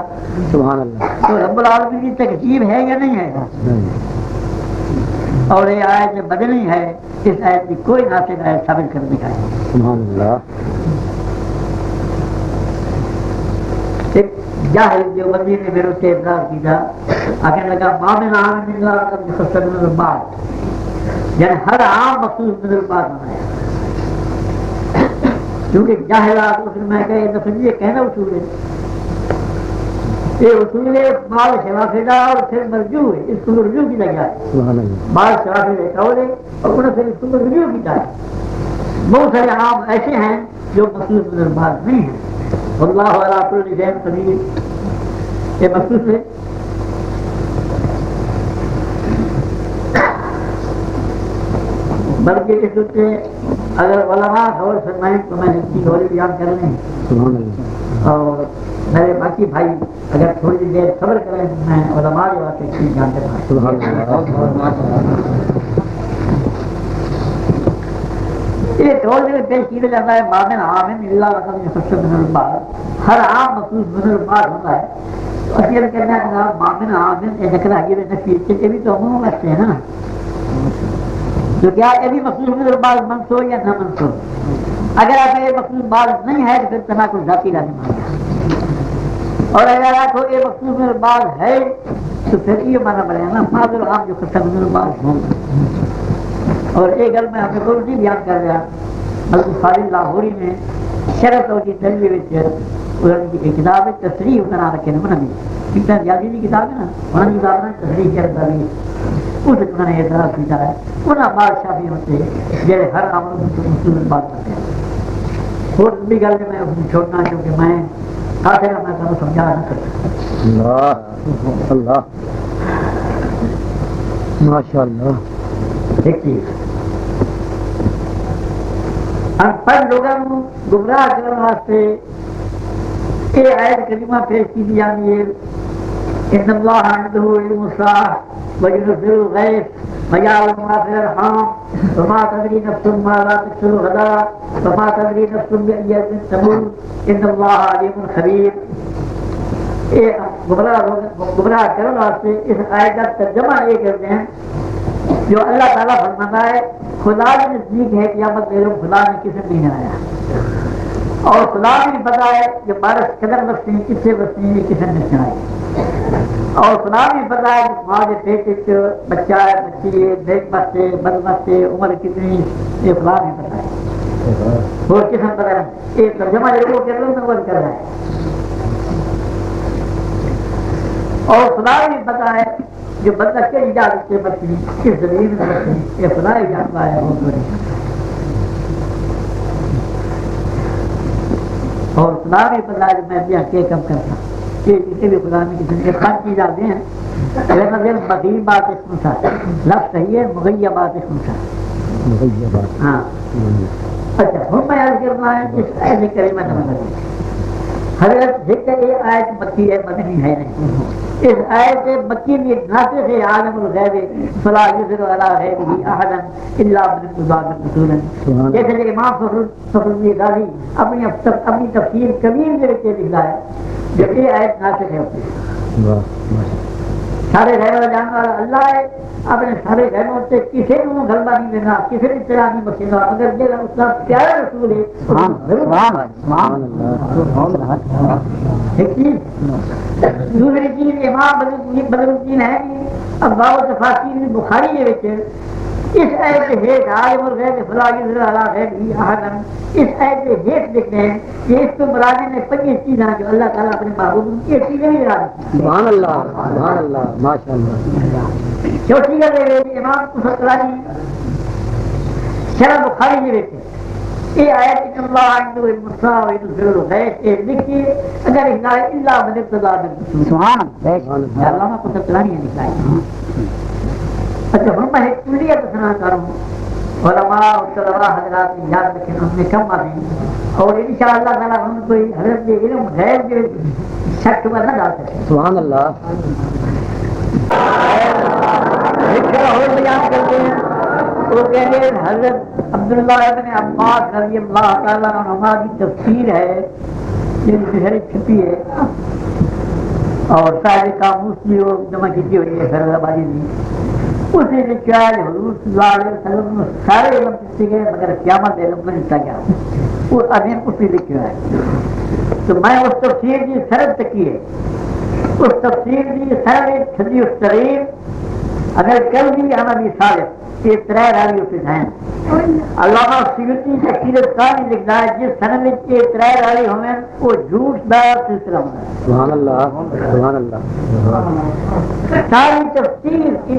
سبحان اللہ. تو رب العالمین کی تقسیم ہے یا نہیں ہے اور یہ آیت بدلنی ہے اس آیت کی کوئی ناسخ آیت ثابت کر دکھائے. سبحان اللہ. ایک جاہل جو بندی نے میرے سے اعتراض کیا آگے لگا مامن عام اللہ کا مخصص من البعض یعنی ہر عام مخصوص من البعض بنایا کیونکہ جاہلات اس میں کہے تو یہ کہنا اصول ہے یہ اصول ہے مال شوافدہ اور پھر مرجوع ہے اس کو رجوع کی لگا ہے مال شوافدہ قول ہے اور انہیں پھر اس کو رجوع کی جائے. بہت سارے عام ایسے ہیں جو مخصوص من البعض نہیں ہیں. اللہ علی کل شیء قدیر یہ مخصوص ہے. بلکہ اس سے اگر علماء خبر فرمائیں تو میں اس کی گولی بیان کر لیں اور میرے باقی بھائی اگر تھوڑی دیر صبر کریں میں علماء کے واقعے کی بیان کرتا ہوں. یہ قول میں پیش کیا جاتا ہے مامن عامن اللہ رقم مخصص من البعض ہر عام مخصوص من البعض ہوتا ہے. تو اصل کہنا ہے کہ مامن عامن یہ ذکر آگے نفی یہ بھی تو عموم رکھتے ہیں نا تو کیا یہ بھی مخصوص من البعض منسوخ یا نہ منسوخ. اگر آپ یہ مخصوص بعض نہیں ہے تو پھر تناقض ذاتی لازم آ گیا اور اگر آپ کو یہ مخصوص من البعض ہے تو پھر یہ مانا پڑے گا نا بعض العام جو خصوص من البعض ہوں. اور ایک گل میں اپنے کو نہیں بیان کر رہا بلکہ خالد لاہوری نے شرط اور کی تجویز کی کتاب ہے تصریح اتنا رکھے نا انہوں نے کتنا ریاضی کی کتاب ہے نا انہوں نے کتاب ہے تصریح شرط والی اس انہوں نے اعتراض کیا ہے. انہوں بادشاہ بھی ہوتے جیسے ہر عمل مسلم بات کرتے ہیں. اور بھی گل میں چھوڑنا کیونکہ میں خاطر میں تمہیں سمجھا نہ کر سکتا. اللہ اللہ ماشاء اللہ. ایک چیز ان پڑھ لوگوں کو گمراہ کرنے واسطے یہ آیت کریمہ پیش کی جانی ہے ان اللہ عنده علم الساعة وينزل الغيث ويعلم ما في الارحام وما تدري نفس ماذا تكسب غدا وما تدري نفس بأي أرض تموت ان اللہ علیم خبیر. یہ گمراہ کرنے واسطے اس آیت کا ترجمہ یہ کرتے ہیں جو اللہ تعالیٰ فرماتا ہے خدا کے نزدیک ہے قیامت میرے خدا نے کسی نہیں آیا اور خدا بھی پتا ہے کہ بارش قدر بستے ہیں کس سے بستے ہیں کسی نے چڑھائی اور خدا بھی پتا ہے کہ ماں کے پیٹ بچہ ہے بچی ہے دیکھ بستے بد بستے عمر کتنی یہ خدا نہیں پتا ہے وہ کسی پتا ہے. یہ ترجمہ جو کر رہے ہیں وہ کر رہا ہے اور خدا بھی پتا ہے جو بندہ کیا اجازت سے بچی کس زمین میں بچی یہ خدا ہی جانتا ہے وہ تو نہیں اور خدا بھی پتا ہے میں بھی کیا کم کرتا یہ کسی بھی خدا میں کسی کے پانچ چیز آتے ہیں لیکن مغیب بات اس میں لفظ صحیح ہے مغیب بات اس میں ہاں اچھا ہوں میں عرض کرنا ہے اس آیت کریمہ نمبر حضرت ذکر یہ آیت مکی ہے مدنی ہے نہیں اس آیت مکی میں ناطق ہے عالم الغیب فلا یظہر علی غیبہ احدا الا بذات رسولا جیسے کہ امام فخر الدین غازی اپنی تفسیر کبیر میں لکھا ہے جب یہ آیت ناطق ہے سارے غیب والا جاننے والا اللہ ہے اپنے سارے غیبوں سے کسی کو غلبہ نہیں دینا کسی نے اطلاع نہیں بخشنا اگر یہ اس کا پیارا رسول ہے ایک چیز دوسری چیز امام بدر الدین ہے ابواب تفاسیر بخاری کے وچ اس آیت کے ہیٹ عالم الغیب فلا یظہر علی غیبہ احدا اس آیت کے ہیٹ دیکھتے ہیں کہ اس کو مراد نے 25 چیزاں جو اللہ تعالیٰ اپنے محبوب کی یہ چیزیں نہیں مراد سبحان اللہ ماشاء اللہ چوتھی گل یہ امام قسطلانی شرح بخاری میں دیکھتے یہ آیت ان اللہ عنده المصطفى وينزل الغيث یہ لکھی اگر الا من ارتضى بالرسول سبحان اللہ علامہ قسطلانی نے لکھا ہے اچھا ہم میں ایک کلیت سنا کروں علماء اور طلباء حضرات نے یاد رکھیں ہم نے کم آتے ہیں اور انشاءاللہ تعالیٰ ہم کوئی حضرت کے علم غیب کے شک پر نہ ڈال سکتے سبحان اللہ ایک جگہ اور بیان کرتے ہیں وہ کہتے ہیں حضرت عبداللہ ابن عباس رضی اللہ تعالیٰ عنہ کی تفسیر ہے جن کی شریف چھپی ہے اور صاحب قاموس بھی وہ جمع کی ہوئی ہے فرد آبادی میں اس نے لکھا ہے حضور صلی اللہ علیہ وسلم نے سارے علم دیتے گئے مگر قیامت علم میں لکھا گیا وہ ابھی اس نے لکھا ہے تو میں اس تفسیر کی سرد تکی ہے اس تفسیر کی سرد چھلی اس ترین اگر کل بھی ہم ابھی صالح یہ ترائے راوی اس ہیں علامہ سیوطی تفسیرت ثانی لکھنا ہے جس سند میں یہ ترائے راوی ہوئے وہ جھوٹ دار سلسلہ ہونا ہے سبحان اللہ ساری تفسیر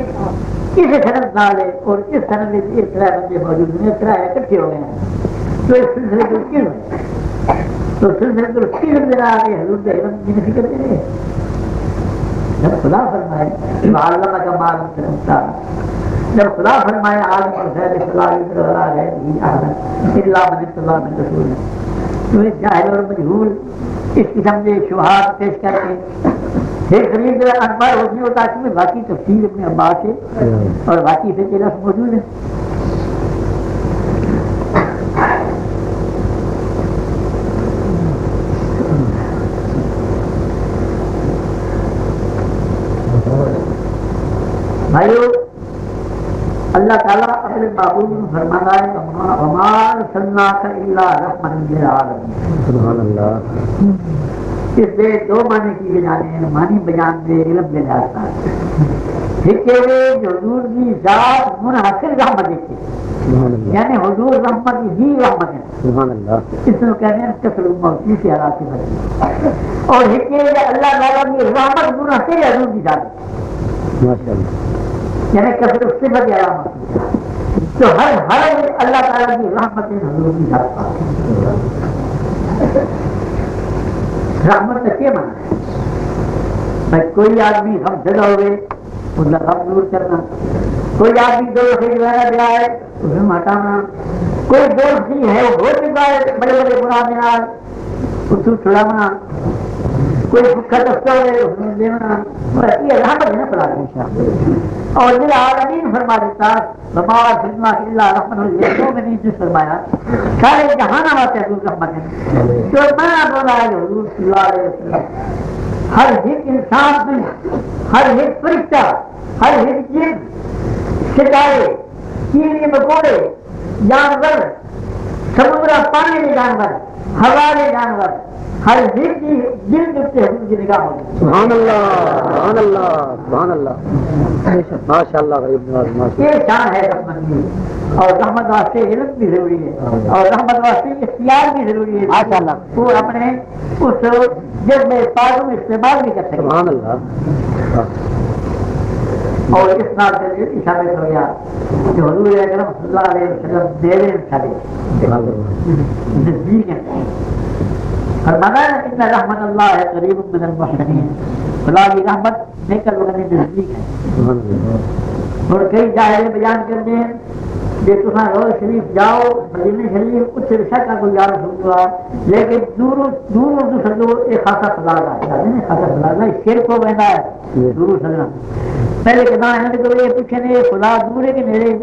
اس سند نال ہے اور اس سند میں یہ ترائے بندے موجود ہیں ترائے اکٹھے ہو گئے ہیں تو اس سلسلے کو کیوں ہے تو سلسلے کو کیوں دینا آگے حضور کے علم کی فکر کرے جب خدا فرمائے علامہ کا معلوم کرتا جب خدا فرمایا عالم الغیب فلا یظہر علی غیبہ احدا الا من ارتضى بالرسول تو یہ جاہل اور مجہول اس قسم کے شبہات پیش کر کے ایک قریب انبار ہوتی ہوتا ہے کہ باقی تفسیر اپنے عباس ہے اور باقی سے لفظ موجود ہے بھائیو اللہ تعالیٰ اپنے محبوب میں فرماتا ہے وما ارسلناک الا رحمۃ للعالمین سبحان اللہ اس سے دو معنی کی بجانے ہیں معنی بیان میں علم میں جاتا ہے ایک جو حضور کی ذات منحصر رحمت ہے یعنی حضور رحمت ہی رحمت ہے سبحان اللہ اس میں کہتے ہیں کثر الموتی سے حالات اور ایک اللہ تعالیٰ کی رحمت منحصر حضور کی ذات ہے ماشاء اللہ یعنی کثر صفت علامت تو ہر اللہ تعالیٰ کی رحمت حضور کی ذات رحمت کا کیا معنی ہے بھائی کوئی آدمی ہم جگہ ہوئے اس کا غم دور کرنا کوئی آدمی دو گزارا گیا ہے اسے ہٹانا کوئی دوست بھی ہے وہ ہو چکا ہے بڑے بڑے گناہ میں اس کو چھڑانا کوئی بھوکا دستہ ہے اس میں دینا یہ رحمت ہے نا پڑا اور میرا عالمین فرما دیتا بمار فلما اللہ رحمت اللہ میں نہیں فرمایا سارے جہان آتے حضور رحمت ہے تو میں بولا ہے حضور صلی اللہ علیہ وسلم ہر ایک انسان میں ہر ایک فرشتہ ہر ایک چیز ستارے کیڑے مکوڑے جانور سمندر پانی کے جانور ہوا کے جانور ہر ایک کی دل دکھتے حضور کی نگاہ ہوگی سبحان اللہ سبحان اللہ سبحان اللہ ماشاء اللہ غریب نواز ماشاء یہ شان ہے رحمت کی اور رحمت واسطے علم بھی ضروری ہے اور رحمت واسطے اختیار بھی ضروری ہے ماشاء اللہ وہ اپنے اس جذب پاک میں استعمال بھی کر سکتے سبحان اللہ اور اس نال سے ثابت ہو گیا کہ حضور اکرم صلی اللہ علیہ وسلم دیوے چھڑے نزدیک ہیں فرمایا ان رحمت اللہ ہے قریب من المحسنین خدا کی رحمت نیک لوگوں کے نزدیک ہے اور کئی ظاہر بیان کرتے ہیں کہ تم روز شریف جاؤ مدینہ شریف اس سے شک کوئی یار سنوا لیکن دور دور اردو سدو ایک خاصا فضال ہے خاصا فضال ہے شیر کو بہنا ہے دور سدنا پہلے کہنا ہے کہ یہ پوچھے نے خدا دور ہے کہ میرے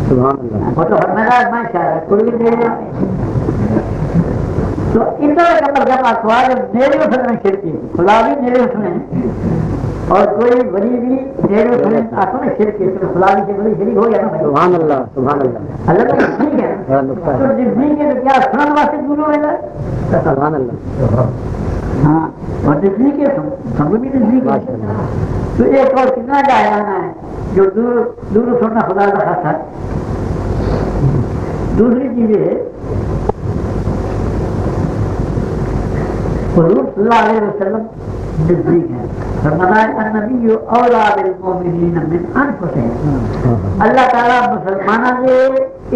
سبحان اللہ وہ تو فرمایا میں شاید کوئی بھی دے تو ادھر کا جب اخبار میرے سدنا شیر کی خدا بھی میرے سنے اور کوئی ولی بھی میرے سنے آخر میں شیر کی تو خدا بھی سے بڑی شریک ہو گیا نا سبحان اللہ سبحان اللہ اللہ کا ٹھیک ہے تو جب نہیں ہے تو کیا سنن واسطے دور ہوئے گا سبحان اللہ ہاں اور نزدیک ہے ہم بھی نزدیک ہے تو ایک اور کتنا جانا ہے جو دور دور سننا خدا کا خاص ہے دوسری چیز ہے حضور صلی اللہ علیہ وسلم نزدیک ہے فرمایا النبی اولا بالمؤمنین من انفسهم اللہ تعالیٰ مسلمانوں کے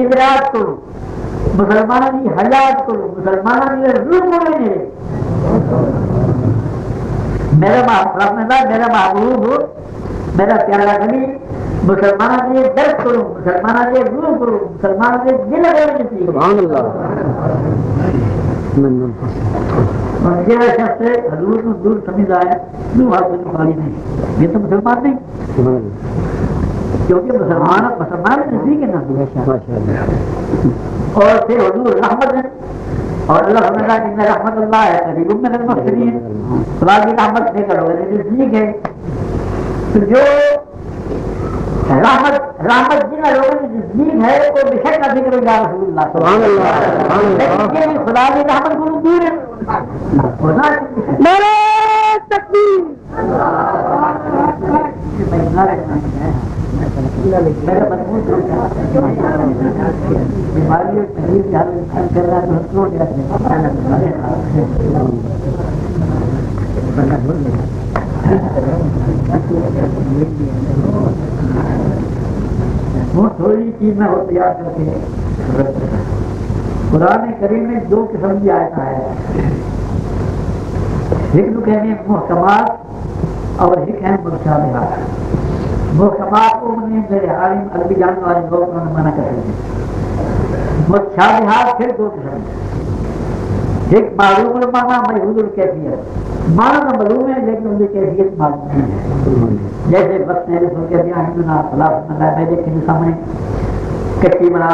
ادراک کرو مسلمانوں کی حیات کرو مسلمانوں کے روح میں میرے میرا محبوب ہو میرا پیارا نبی مسلمانوں کے درد کرو مسلمانوں کے روح کرو مسلمانوں کے دل کرو سبحان اللہ اور یہ شخص حضور کو دور سمجھ آیا کیوں آپ کو خالی نہیں یہ تو مسلمان نہیں کیونکہ مسلمان نزدیک ہے نا اور پھر حضور رحمت ہے اور اللہ سمجھا کہ رحمت اللہ ہے قریب من المحسنین خدا کی رحمت نہیں کرو گے نزدیک ہے تو جو رحمت جن لوگوں کے نزدیک ہے وہ بے شک نہ ذکر یا رسول اللہ سبحان اللہ لیکن خدا کی رحمت کو دور ہے بیماری اور تکلیف کر رہا وہ تھوڑی چیز میں وہ تیار کر کے قرآن کریم میں دو قسم کی آیت ہے ایک تو کہتے ہیں محکمات اور ایک ہے متشابہات محکمات کو میرے عالم عربی جاننے والے لوگ انہوں نے منع کر دیا متشابہات پھر دو قسم ایک معلوم المعنی مجہول الکیفیت معنی تو معلوم ہے لیکن ان کی کیفیت معلوم نہیں ہے جیسے بس میرے سن کے دیا ہندونا خلاف میں دیکھیں گے سامنے کچی بنا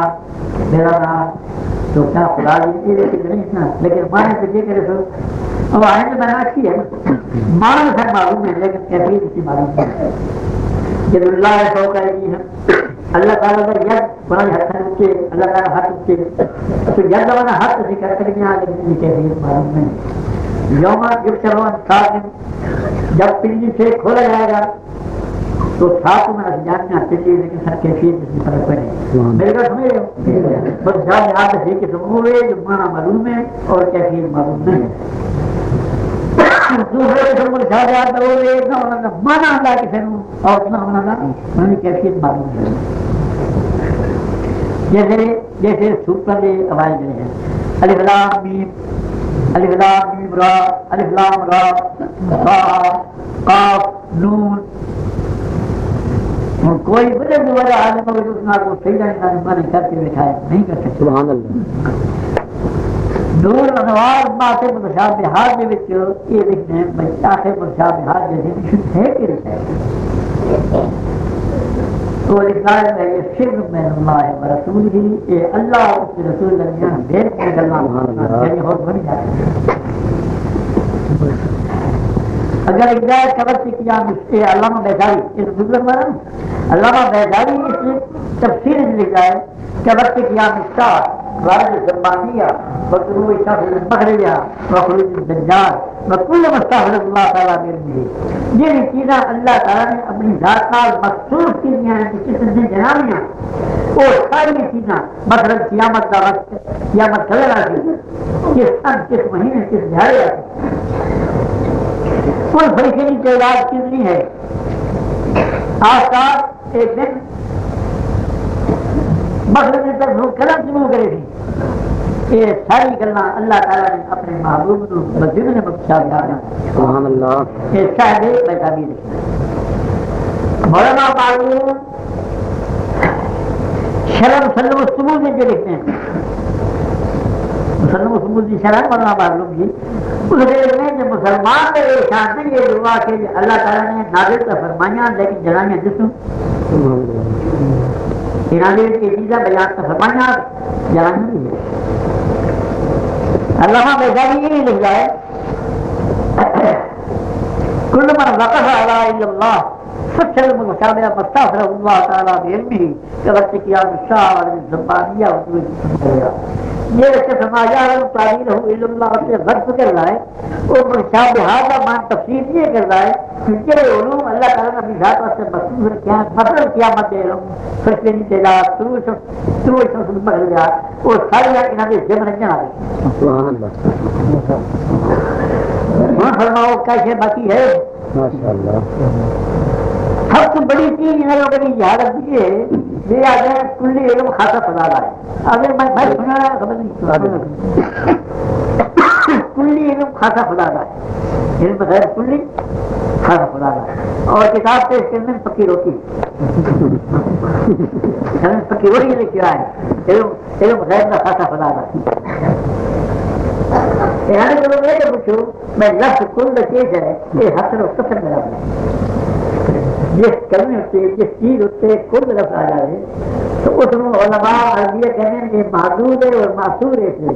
میرا بنا تو کیا خدا یہ لیکن نہیں نا لیکن معنی سے یہ کرے سو اب آئیں تو میں نے اچھی ہے معنی سر معلوم ہے لیکن کیفیت اسی معلوم نہیں ہے جب اللہ سو کا ہے اللہ تعالیٰ کا ید بڑا ہاتھ اٹھے اللہ تعالیٰ ہاتھ اٹھے تو ید والا ہاتھ ذکر کر کے آ لیکن کیفیت معلوم نہیں یوم جب پنجی سے کھولا جائے گا تو ساتھ میں جاننا پنجی لیکن سر کیفیت اس میں فرق پڑے میرے کو سمجھ رہے ہو بس جان یاد رکھیے کہ سمجھ ہوئے جو معنی معلوم ہے اور کیفیت معلوم نہیں ہے دوسرے قسم کو شاہ یاد ہو رہے نہ ہونا مانا اللہ کسی نے اور نہ ہونا انہوں نے کیفیت معلوم ہے جیسے سوپر آواز گئے ہیں الف لام میم الف لام میم را الف لام را طا قاف نون اور کوئی بڑے وجہ عالم اگر اس نہ کو صحیح نہیں کر کے بٹھایا نہیں کر سکتے سبحان اللہ نور انوار باتیں متشابہات کے وچ یہ لکھنے ہیں آخر متشابہات جیسے ہے کہ ہے تو لکھا ہے یہ سر من اللہ و رسول ہی یہ اللہ اس کے رسول درمیان بھید میں گلنا یعنی بہت بڑی بات ہے اگر ہدایت قبر سے کیا مجھے علامہ بیزاری اس بزرگ مانا علامہ بیزاری اس میں تفسیر لکھا ہے قبر سے کیا مشتاق رائد زمانیہ وطلوع شخص المغربیہ وخروج الدجال وکل مستحفظ اللہ تعالیٰ میرے یہ چیزیں اللہ تعالیٰ نے اپنی ذات نال مخصوص کی ہیں کہ کس نے جنامیاں وہ ساری چیزیں مثلا قیامت کا وقت قیامت چلے رہا کس سن کس مہینے کس دہاڑے ان فرشتے کی تعداد کتنی ہے آج کا ایک دن مغرب تک کلم شروع کرے تھی یہ ساری گلنا اللہ تعالیٰ نے اپنے محبوب کو مسجد میں بخشا دیا سبحان اللہ یہ شاہد بیزاری لکھا مولانا معلوم شرم مسلم السمود جو لکھتے ہیں مسلم السمود کی شرح مولانا معلوم جی اس لکھتے ہیں کہ مسلمان نے یہ شان نہیں یہ دعا کہ اللہ تعالیٰ نے نازل کا فرمایا لیکن جنانیاں جسم نازل کی چیزیں بیان کا فرمایا جنانیاں نہیں ہے. علامہ بیزاوی یہ نہیں لکھ رہا ہے كل من وقف على الا الله فسلم المشابه مستغفر الله تعالى بعلمه كبرت قيام الشاعر والزبانيه والزبانيه یہ کہ فرمایا تعبیر ہو الا اللہ سے غرض کر رہا ہے اور مشابہات کا مان تفسیر یہ کر رہا ہے کہ یہ علوم اللہ تعالیٰ نے اپنی ذات سے مخصوص کیا مطلب قیامت دے علم فیصلے نہیں دے رہا تو اس میں مر گیا اور سارے انہاں دے ذمہ رکھنا ہے. سبحان اللہ. فرماؤ کیسے باقی ہے ماشاءاللہ. سب سے بڑی چیز ان لوگوں نے یاد رکھی ہے یہ آ گیا کلی علم خاصا فضال ہے. اگر میں سنا رہا خبر نہیں کلی علم خاصا فضال ہے علم غیر کلی خاصا فضال ہے اور کتاب سے اس کے میں پکی روٹی پکی روٹی لکھا ہے علم غیر کا خاصا فضال ہے. یعنی کہ لوگ یہ پوچھو میں لفظ کل چیز ہے یہ حسن و قسم میں لفظ ہے جس کلمے ہوتے جس چیز ہوتے کل لفظ آ جائے تو اس میں علماء عربیہ کہنے یہ محدود ہے اور معصور ہے.